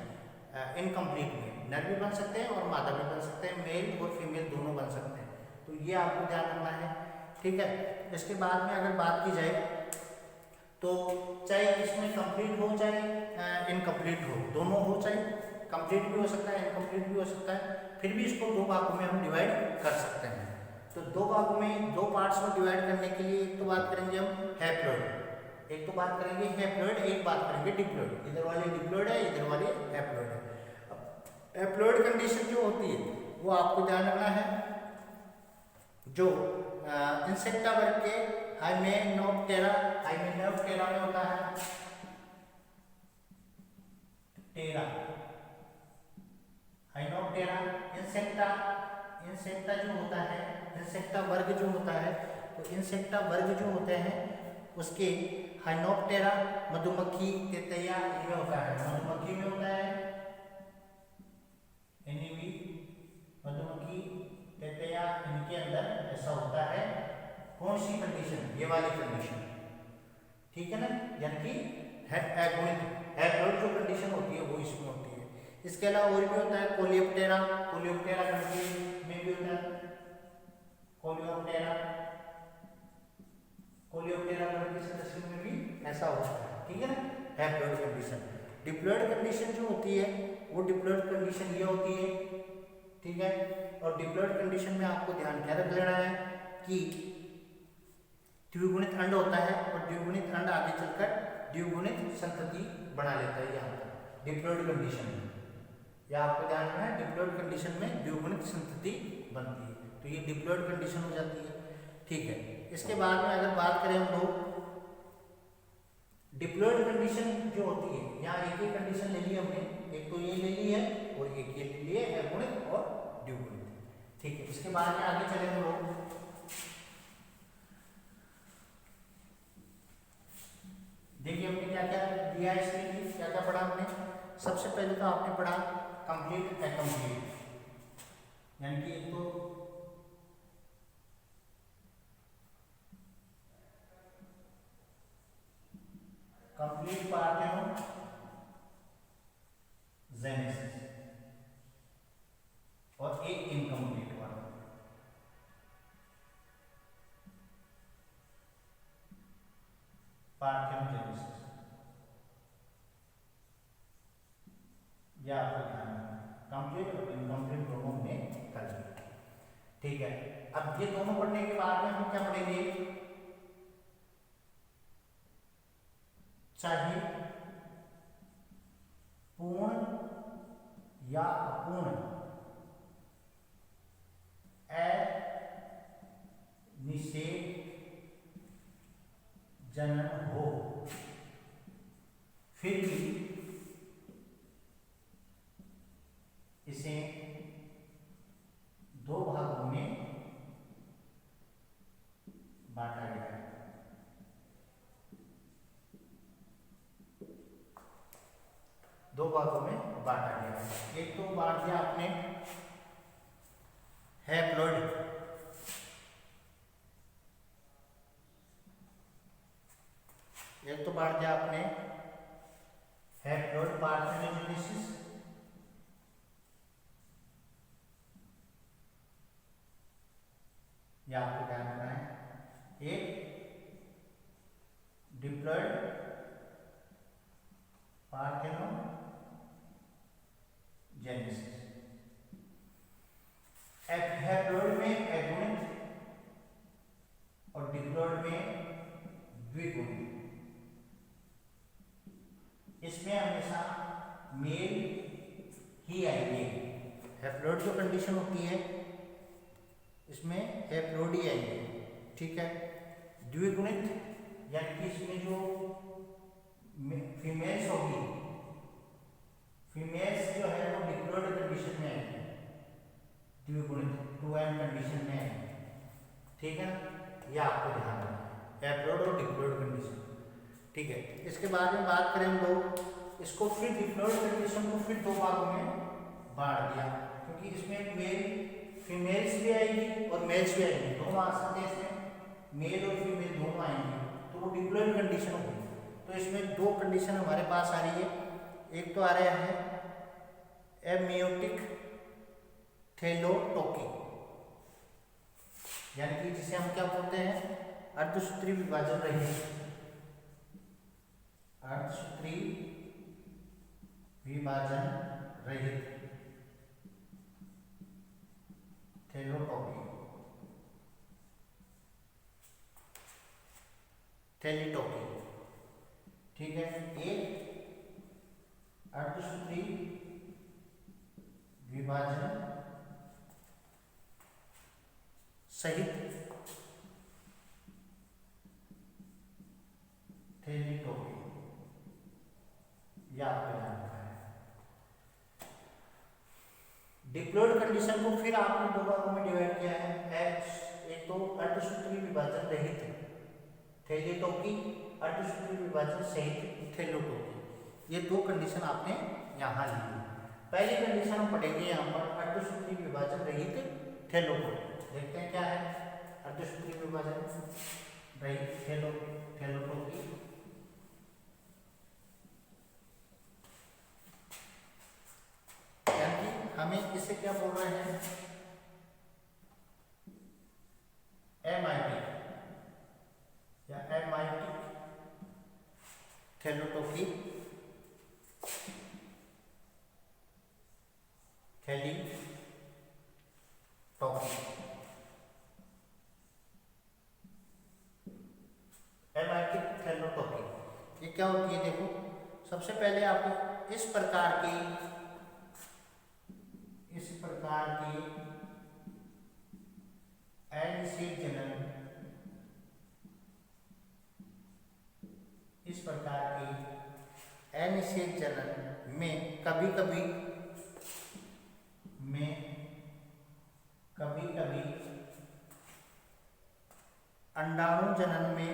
इनकम्प्लीट में नर भी बन सकते हैं और मादा भी बन सकते हैं, मेल और फीमेल दोनों बन सकते हैं। तो ये आपको ध्यान रखना है, ठीक है। इसके बाद में अगर बात की जाए तो चाहे इसमें कंप्लीट हो चाहे इनकम्प्लीट हो, दोनों हो, चाहे कंप्लीट भी हो सकता है इनकम्प्लीट भी हो सकता है, फिर भी इसको दो भागों में हम डिवाइड कर सकते हैं। तो दो भागों में, दो पार्ट्स में डिवाइड करने के लिए एक तो बात करेंगे हम हैप्लॉयड, एक तो बात करेंगे हैप्लॉयड, एक बात करेंगे डिप्लॉयड। इधर वाले डिप्लॉयड है, इधर वाले हैप्लॉयड है। हैप्लॉयड कंडीशन जो होती है वो आपको ध्यान रखना है, जो इंसेक्टा वर्ग के हाइमेनोप्टेरा में होता है, टेरा इंसेक्टा वर्ग जो होता है, तो इंसेक्टा वर्ग जो होते हैं उसके हाइनोप्टेरा मधुमक्खी तेतैया इनमें होता है, मधुमक्खी में होता है एनीवी, मधुमक्खी तेतैया इनके अंदर ऐसा होता है। कौन सी कंडीशन? ये वाली कंडीशन, ठीक है ना, यानी कि हैप्लॉइड जो कंडीशन होती है वो इसमें होती है। इसके अलावा और भी होता है कोलियोप्टेरा, कोलियोप्टेरा कंडीशन में भी होता है कोलियोप्टेरा, कोलियोप्टेरा कंडीशन में भी ऐसा होता है, ठीक है ना, हैप्लॉइड कंडीशन। डिप्लॉइड कंडीशन जो होती है वो डिप्लॉइड कंडीशन ये होती है, ठीक है। और डिप्लॉइड कंडीशन में आपको ध्यान क्या रख लेना है कि द्विगुणित अंड होता है और द्विगुणित अंड आगे चलकर द्विगुणित संतति बना लेता है यहाँ पर डिप्लॉइड कंडीशन में। या आपको ध्यान रखना है डिप्लॉइड कंडीशन में द्विगुणित संतति बनती है, तो ये डिप्लॉइड कंडीशन हो जाती है, ठीक है। इसके बाद में अगर बात करें हम लोग डिप्लॉइड कंडीशन जो होती है, यहाँ एक ही कंडीशन ले ली हमने, एक तो ये ले ली है और एक ये ले ली है अगुणित और द्विगुणित, ठीक है। इसके बाद में आगे चले हम लोग, देखिए हमने क्या क्या दिया है इसके लिए, क्या क्या पढ़ा हमने। सबसे पहले तो आपने पढ़ा कंप्लीट अकम्प्लीट, यानी कि एक तो कंप्लीट पार्थेनोजेनेसिस और एक इनकम्प्लीट वाला, पार्थेनोजेनेसिस, या आपको ध्यान रखना कंप्लीट और इनकम्प्लीट दोनों हमने कर लिया, ठीक है। अब ये दोनों पढ़ने के बाद में हम क्या पढ़ेंगे, चाहे पूर्ण या अपूर्ण अनिषेक जनन हो, फिर भी इसे दो भागों में बांटा गया है। दो भागों में बांटा गया है। एक तो बांट दिया आपने हैप्लॉइड, एक तो बांट दिया आपने हैप्लॉइड पार्थेनोजेनेसिस, या आपको ध्यान रखना है, एक डिप्लॉइड पार्थेनोजेनेसिस। हैप्लॉइड में अगुणित और डिप्लॉइड में द्विगुणित, इसमें हमेशा मेल ही आएंगे। हैप्लॉइड जो कंडीशन होती है इसमें हैप्लॉइड ही आएंगे, ठीक है। द्विगुणित यानी कि इसमें जो फीमेल्स होगी, फीमेल्स जो है वो डिप्लॉइड कंडीशन में आएंगे, द्विगुणित 2n कंडीशन में आएंगे, ठीक है। यह आपको ध्यान रखना है हैप्लॉइड और डिप्लॉइड कंडीशन, ठीक है। इसके बाद में बात करें हम लोग इसको, फिर डिप्लॉइड कंडीशन को फिर दो भागों में बांट दिया, क्योंकि इसमें मेल फीमेल्स भी आएगी और मेल्स भी आएंगे, दोनों आ सकते हैं, इसमें मेल और फीमेल दोनों आएंगे, तो वो डिप्लॉइड कंडीशन होगी। तो इसमें दो कंडीशन हमारे पास आ रही है, एक तो आ रहा है एमियोटिक थैलोटोकी, यानी कि जिसे हम क्या बोलते हैं अर्धसूत्री विभाजन रहित, अर्धसूत्री विभाजन रहित थैलोटोकी, थैलीटोकी, ठीक है। एक अर्धसूत्री विभाजन सहित थैलीटोकी, या आपको ध्यान रखना है। डिप्लॉइड कंडीशन को फिर आपने दो भागों में डिवाइड किया है, एक तो अर्धसूत्री विभाजन रहित थैलेटोकी, अर्धसूत्री विभाजन सहित थैलेटोकी, ये दो कंडीशन आपने यहाँ ली है। पहली कंडीशन हम पढ़ेंगे यहाँ पर अर्धसूत्री विभाजन रहित थैलेटोकी। देखते हैं क्या है अर्धसूत्री विभाजन रहित थैलेटोकी। यानी हमें इसे क्या बोल रहे हैं, एमाइटिक या एमाइटिक थैलेटोकी, थैलेटोकी। एमाइटिक थैलेटोकी ये क्या होती है, देखो सबसे पहले आपको इस प्रकार की अनिषेक जनन, इस प्रकार की अनिषेक जनन में कभी कभी अंडाणु जनन में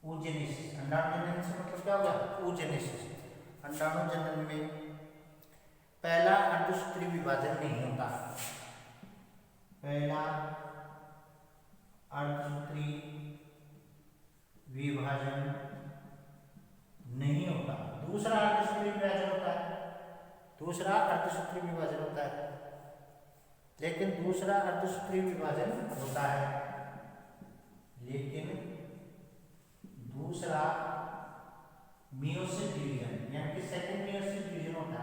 ऊजेनेसिस, अंडाणु जनन से मतलब क्या होगा, ऊजेनेसिस। अंडाणु जनन में पहला अर्धसूत्री विभाजन नहीं होता, पहला अर्धसूत्री विभाजन नहीं होता, दूसरा अर्धसूत्री विभाजन होता है, दूसरा अर्धसूत्री विभाजन होता है। लेकिन दूसरा अर्धसूत्री विभाजन होता है, लेकिन दूसरा मियोसिस डिवीजन यानी कि सेकंड मियोसिस डिवीजन होता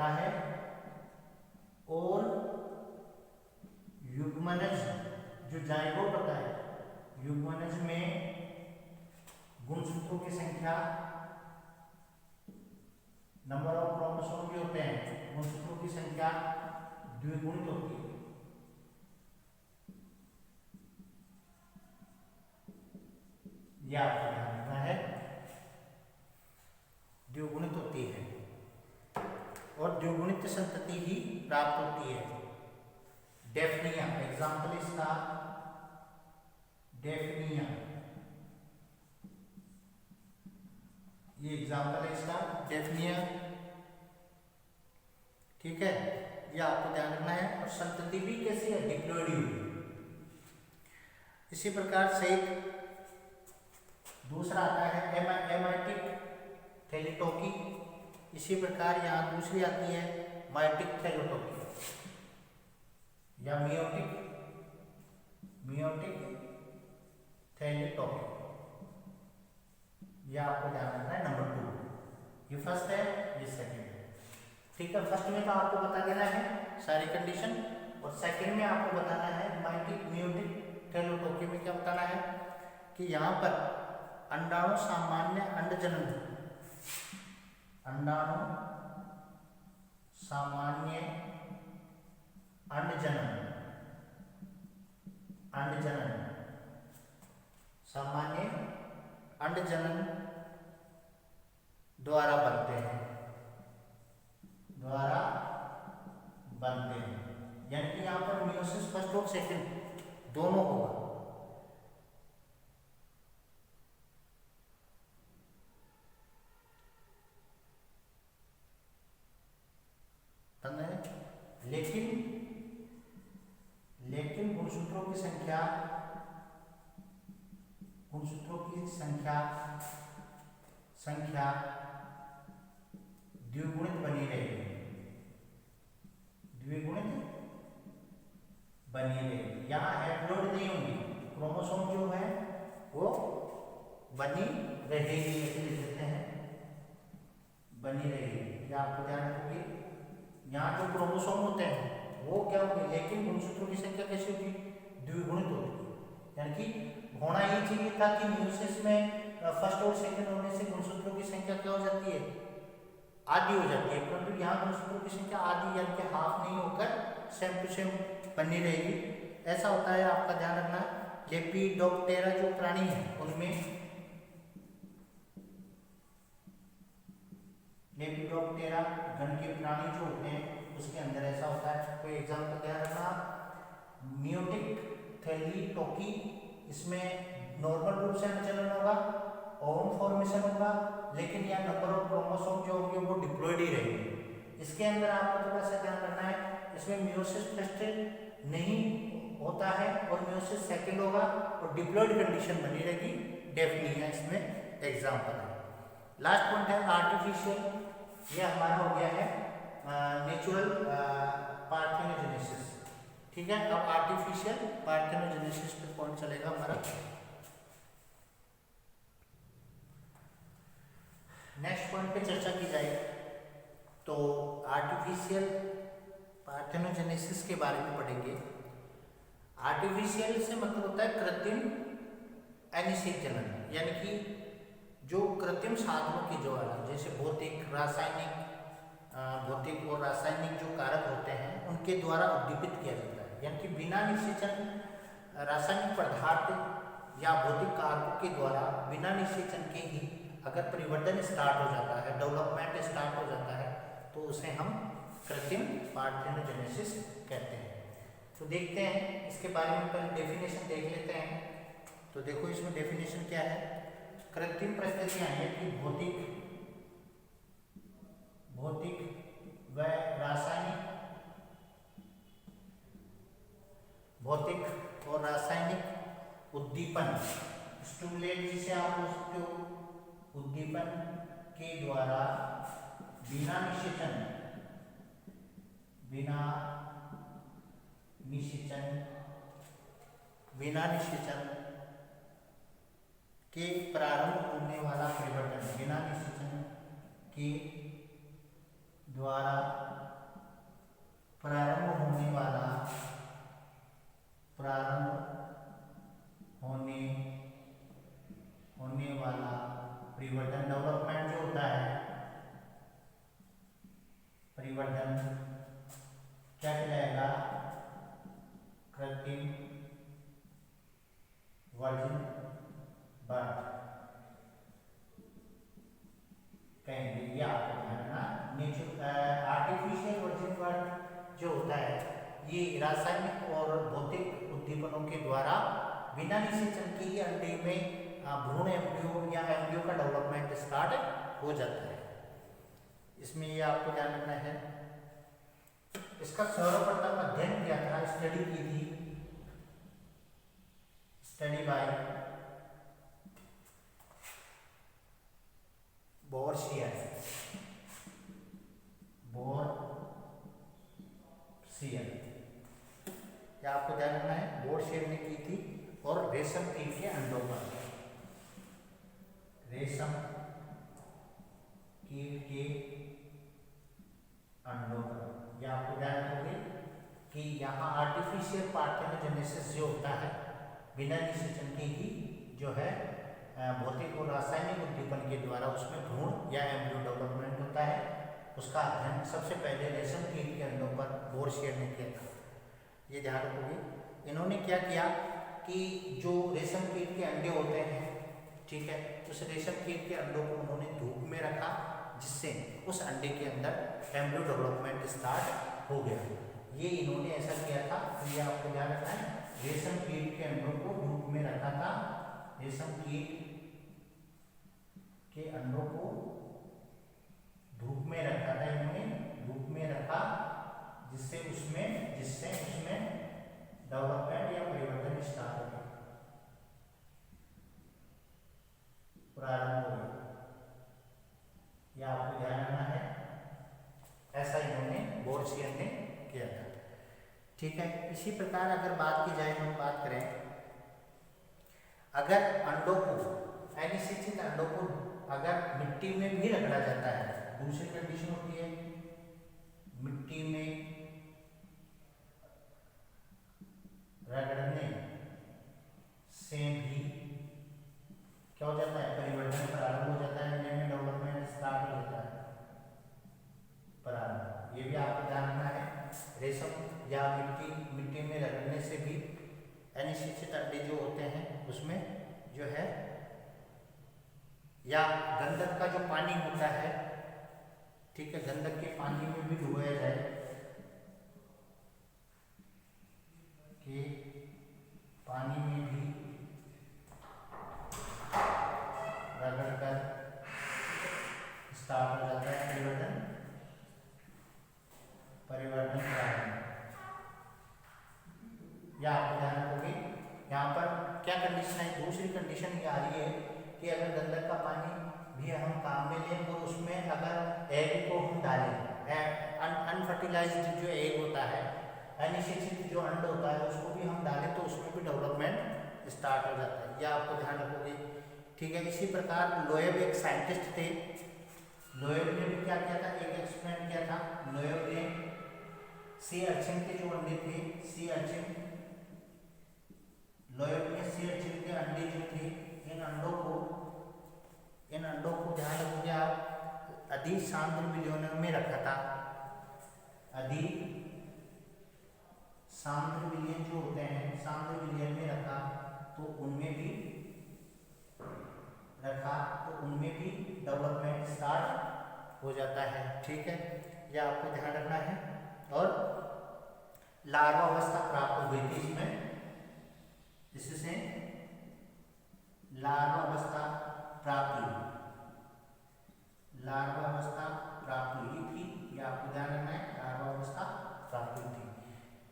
है और युग्मनज जो जाइगोट होता है, युग्मनज में गुणसूत्रों की संख्या, नंबर ऑफ क्रोमोसोम भी होते हैं, गुणसूत्रों की संख्या द्विगुणित होती है। यह आपको ध्यान रखना है, द्विगुणित होती है और द्विगुणित संतति ही प्राप्त होती है। डेफनिया एग्जाम्पल इसका, डेफनिया ये एग्जाम्पल है इसका, डेफनिया, ठीक है, ये आपको ध्यान रखना है। और संतति भी कैसी है, डिप्लॉइड होगी। इसी प्रकार से दूसरा आता है एमाइटिक थैलेटोकी, इसी प्रकार यहाँ दूसरी आती है माइटिक थैलेटोकी या मियोटिक थैलेटोकी। यह आपको ध्यान रखना है नंबर 2, ये फर्स्ट है ये सेकंड है, ठीक है। फर्स्ट में तो आपको बता देना है सारी कंडीशन और सेकंड में आपको बताना है माइटिक मियोटिक थैलेटोकी में क्या बताना है कि यहाँ पर अंडाणु सामान्य अंडजनन, अंडाणु सामान्य अंडजनन, सामान्य अंडजनन द्वारा बनते हैं, यानी कि यहाँ पर मियोसिस फर्स्ट और सेकंड दोनों होगा। लेकिन गुणसूत्रों की संख्या द्विगुणित बनी रहेगी, यहाँ हैप्लॉइड नहीं होंगी, क्रोमोसोम जो है वो बनी रहेगी, ऐसे लिख देते हैं बनी रहेगी, या आपको ध्यान रखोगे। यहाँ जो क्रोमोसोम होते हैं वो क्या होगी, लेकिन गुणसूत्रों की संख्या कैसी होगी, द्विगुणित होगी। यानी कि होना ये चाहिए था कि मियोसिस में फर्स्ट और सेकंड होने से गुणसूत्रों की संख्या क्या हो जाती है, आधी हो जाती है, परंतु यहाँ गुणसूत्रों की संख्या आधी यानी कि हाफ नहीं होकर सेम टू सेम बनी रहेगी। ऐसा होता है, आपका ध्यान रखना। लेपिडोप्टेरा जो प्राणी है उनमें लेपिडोप्टेरा गण के प्राणी जो होते हैं उसके अंदर ऐसा होता है। कोई एग्जाम्पल ध्यान रखना, मियोटिक थैली टोकी, इसमें नॉर्मल रूप से अनुचलन होगा, ओवम फॉर्मेशन होगा, लेकिन यहाँ नंबर ऑफ क्रोमोसोम जो होंगे वो डिप्लॉयड ही रहेंगे। इसके अंदर आपको थोड़ा सा ध्यान रखना है, इसमें मियोसिस फर्स्ट नहीं होता है और मियोसिस सेकंड होगा और डिप्लॉयड कंडीशन बनी रहेगी, डेफिनेट है इसमें एग्जाम्पल है। लास्ट पॉइंट है आर्टिफिशियल, ये हमारा हो गया है नेचुरल पार्थेनोजेनेसिस। ठीक है, अब आर्टिफिशियल पार्थेनोजेनेसिस पे पॉइंट चलेगा हमारा। नेक्स्ट पॉइंट पे चर्चा की जाए तो आर्टिफिशियल पार्थेनोजेनेसिस के बारे में पढ़ेंगे। आर्टिफिशियल से मतलब होता है कृत्रिम अनिषेक जनन, यानी कि जो कृत्रिम साधनों के द्वारा, जैसे भौतिक और रासायनिक जो कारक होते हैं उनके द्वारा उद्दीपित किया जाता है, यानी कि बिना निषेचन रासायनिक पदार्थ या भौतिक कारकों के द्वारा बिना निषेचन के ही अगर परिवर्तन स्टार्ट हो जाता है, डेवलपमेंट स्टार्ट हो जाता है, तो उसे हम कृत्रिम पार्थेनोजेनेसिस कहते हैं। तो देखते हैं इसके बारे में, पहले डेफिनेशन देख लेते हैं। तो देखो इसमें डेफिनेशन क्या है, कृत्रिम प्रक्रिया है कि भौतिक व रासायनिक उद्दीपन, स्टिमुलेट जिसे आप बोल सकते हो, उद्दीपन के द्वारा बिना निषेचन के प्रारंभ होने वाला परिवर्तन, बिना निषेचन के द्वारा प्रारंभ होने वाला परिवर्तन, डेवलपमेंट जो होता है, परिवर्तन क्या कहलाएगा, कृत्रिम वर्जिन बर्थ कहेंगे। ये आपको ध्यान रखना, आर्टिफिशियल वर्जिन बर्थ जो होता है ये रासायनिक और भौतिक उद्दीपनों के द्वारा बिना निषेचन के ही अंडे में भ्रूण एम्ब्रियो या एम्ब्रियो का डेवलपमेंट स्टार्ट हो जाता है। इसमें ये आपको ध्यान रखना है। इसका सर्वप्रथम अध्ययन किया था, स्टडी की थी, स्टडी बाय बोर्सियर, या आपको ध्यान रखना है, बोर्सियर ने की थी, और रेशम कीट के अंडों पर, रेशम कीट के अंडों पर, या आपको ध्यान रखोगे कि यहाँ आर्टिफिशियल पार्थेनोजेनेसिस जो होता है बिना निषेचन के ही जो है भौतिक और रासायनिक उद्दीपन के द्वारा उसमें भ्रूण या एम्ब्रियो डेवलपमेंट होता है, उसका अध्ययन सबसे पहले रेशम कीट के अंडों पर बोर्सियर ने किया था। ये ध्यान रखोगे। इन्होंने क्या किया कि जो रेशम कीट के अंडे होते हैं, ठीक है, उस रेशम कीट के अंडों को उन्होंने धूप में रखा, जिससे उस अंडे के अंदर एम्ब्रियो डेवलपमेंट स्टार्ट हो गया। ये इन्होंने ऐसा किया था, तो ये आपको ध्यान रखना है, रेशम कीट के अंडों को धूप में रखा था, रेशम कीट के अंडों को धूप में रखा था, इन्होंने धूप में रखा, जिससे उसमें डेवलपमेंट या परिवर्तन स्टार्ट हो गया, प्रारंभ हो गया। यह आपको ध्यान रखना है, ऐसा इन्होंने बोर्सियर ने किया था। ठीक है, इसी प्रकार अगर बात की जाए, हम बात करें, अगर अंडों को, अनिषेचित अंडों को अगर मिट्टी में भी रगड़ा जाता है, दूसरी कंडीशन होती है, मिट्टी में रगड़ने से भी क्या हो जाता है, परिवर्तन प्रारंभ हो जाता है, इनमें डेवलपमेंट स्टार्ट हो जाता है, प्रारंभ। ये भी आपको ध्यान रखना है, रेशम या मिट्टी में रगड़ने से भी अनिषेचित अंडे जो होते हैं उसमें जो है, या गंधक का जो पानी होता है, ठीक है, गंधक के पानी में भी डुबाया जाए कि पानी में भी रगड़ कर स्टार्ट हो जाता है परिवर्तन प्रारंभ। या आपको ध्यान रखोगे यहाँ पर क्या कंडीशन है, दूसरी कंडीशन ये आ रही है कि अगर गंधक का पानी भी हम काम में लें और उसमें अगर एग को हम डालें, अनफर्टिलाइज्ड जो एग होता है, अनिषेचित जो अंड होता है, उसको भी हम डालें तो उसमें भी डेवलपमेंट स्टार्ट हो जाता है। यह आपको ध्यान रखोगे। ठीक है, इसी प्रकार लोएब एक साइंटिस्ट थे। लोएब ने भी क्या किया था, एक एक्सपेरिमेंट किया था। लोएब ने सी अर्चिन के जो अंडे थे, सी अर्चिन, लोएब ने सी अर्चिन के अंडे जो थे, इन अंडों को ध्यान रखोगे आप, अधिक सांद्र विलयन में रखा था। अधिक सांद्र विलयन जो होते हैं, सांद्र विलयन में रखा तो उनमें भी डेवलपमेंट स्टार्ट हो जाता है। ठीक है, यह आपको ध्यान रखना है। और लार्वा अवस्था प्राप्त हो गई थी इससे लार्वा अवस्था प्राप्त हुई थी। यह आपको ध्यान रखना है, लार्वा अवस्था प्राप्त हुई थी।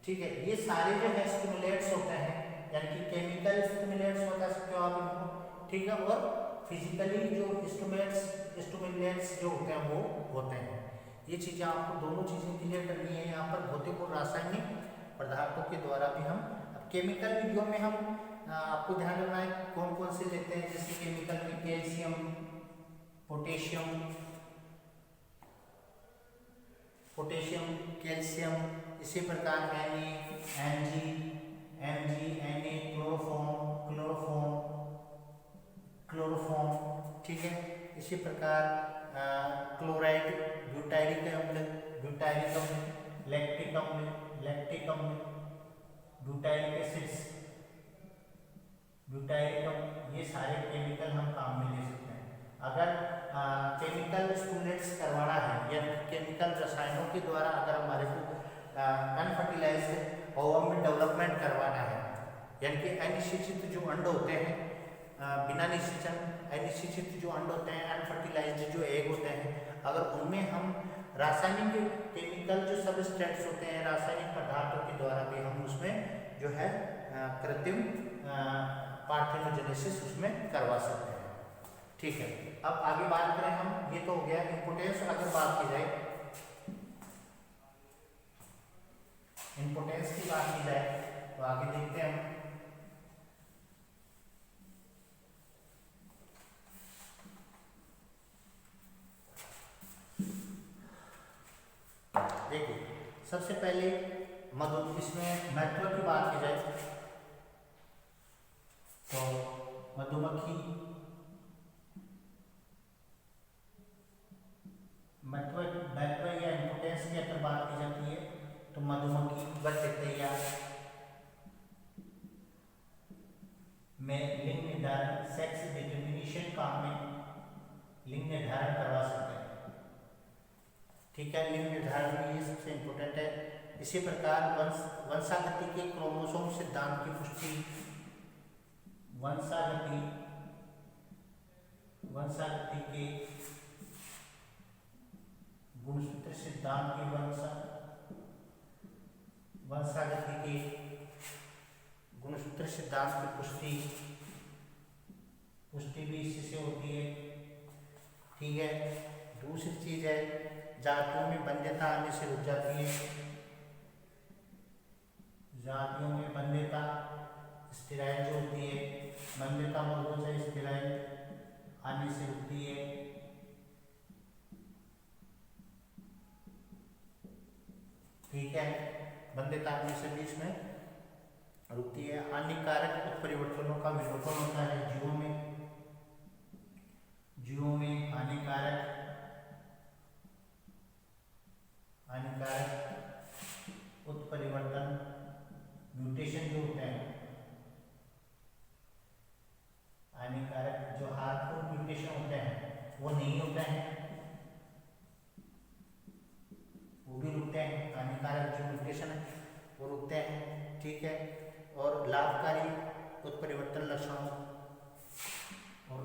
ठीक है, ये सारे जो है स्टिमुलेट्स होते हैं, यानी कि केमिकल स्टिमुलेट्स बता सकते हो आप इनको। ठीक है, और फिजिकली जो स्टिमुलेट्स जो होते हैं वो होते हैं। ये चीज़ें आपको दोनों चीज़ें क्लियर करनी है यहाँ पर। भौतिक और रासायनिक पदार्थों के द्वारा भी हम, अब केमिकल वीडियो में हम आपको ध्यान रखना है कौन कौन से लेते हैं। जैसे केमिकल में कैल्शियम, कैल्शियम, इसी प्रकार Na, क्लोरोफॉर्म, ठीक है। इसी प्रकार क्लोराइड, ब्यूटाइरिक अम्ल, लैक्टिक अम्ल, ब्यूटाइरिक एसिड्स, ये सारे केमिकल हम काम में ले सकते हैं। अगर केमिकल स्टिमुलेंट्स करवाना है या केमिकल रसायनों के द्वारा अगर हमारे को अनफर्टिलाइज्ड ओवम में डेवलपमेंट करवाना है, यानी कि अनिषेचित जो अंड होते हैं, बिना निषेचन अनिषेचित जो अंड होते हैं, अनफर्टिलाइज्ड जो एग होते हैं, अगर उनमें हम रासायनिक केमिकल जो सबस्ट्रेट्स होते हैं, रासायनिक पदार्थों के द्वारा भी हम उसमें जो है कृत्रिम पार्थेनोजेनेसिस उसमें करवा सकते हैं। ठीक है, अब आगे बात करें हम, ये तो हो गया इम्पोर्टेंस। अगर बात की जाए इम्पोर्टेंस की बात की जाए तो आगे देखते हैं हम। देखिए, सबसे पहले इसमें महत्व की बात की जाए तो मधुमक्खी महत्व या इम्पोर्टेंस की अगर बात की जाती है तो मधुमक्खी बचतैया में लिंग निर्धारण, सेक्स डिटर्मिनेशन काम में लिंग निर्धारण करवा सकते हैं। ठीक है, लिंग निर्धारण में ये सबसे इम्पोर्टेंट है। इसी प्रकार वंशागति के क्रोमोसोम सिद्धांत की पुष्टि, वंशागति के गुणसूत्र सिद्धांत की वंशागति के गुणसूत्र सिद्धांत की पुष्टि भी इसी से होती है। ठीक है, दूसरी चीज है जातियों में वंध्यता आने से रुक जाती है। जातियों में वंध्यता स्टेराइल जो होती है, वंध्यता मर्दों से स्टेराइल आने से रुकती है। ठीक है, वंध्यता आने से भी इसमें रुकती है। हानिकारक उत्परिवर्तनों का विलोपन होता है जीवों में हानिकारक उत्परिवर्तन म्यूटेशन जो होते हैं, हानिकारक जो हार्मफुल म्यूटेशन होते हैं वो नहीं होते हैं। लाभकारी उत्परिवर्तन लक्षणों और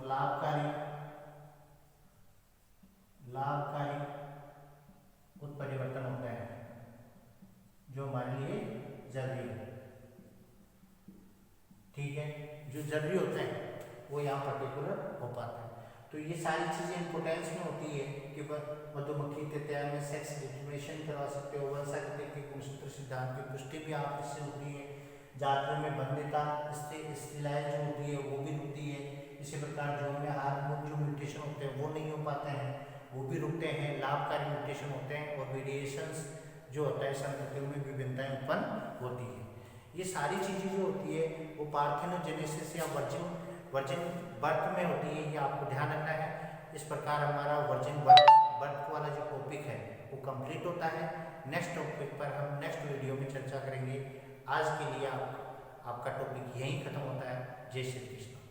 लाभकारी उत्परिवर्तन होते हैं जो हमारे लिए जरूरी है। ठीक है, जो जरूरी होते हैं वो यहाँ पर्टिकुलर हो पाता है। तो ये सारी चीजें इंपोर्टेंस में होती है कि मधुमक्खी तैयार में सेक्स डिटर्मिनेशन करवा सकते हो, वंशागति के गुणसूत्र सिद्धांत की पुष्टि भी आप इससे होती है, जातियों में बंध्यता स्थिलाएं जो होती है वो भी रुकती है। इसी प्रकार जो में हार्मोन जो म्यूटेशन होते हैं वो नहीं हो पाते हैं, वो भी रुकते हैं, लाभकारी म्यूटेशन होते हैं और वेरिएशंस जो होता है संततियों में विभिन्नताएं उत्पन्न होती है। ये सारी चीजें जो होती है वो पार्थेनोजेनेसिस या वर्जिन बर्थ में होती है, ये आपको ध्यान रखना है। इस प्रकार हमारा वर्जिन बर्थ वाला जो टॉपिक है वो कंप्लीट होता है। नेक्स्ट टॉपिक पर हम नेक्स्ट वीडियो में चर्चा करेंगे। आज के लिए आपका टॉपिक यहीं खत्म होता है। जय श्री कृष्ण।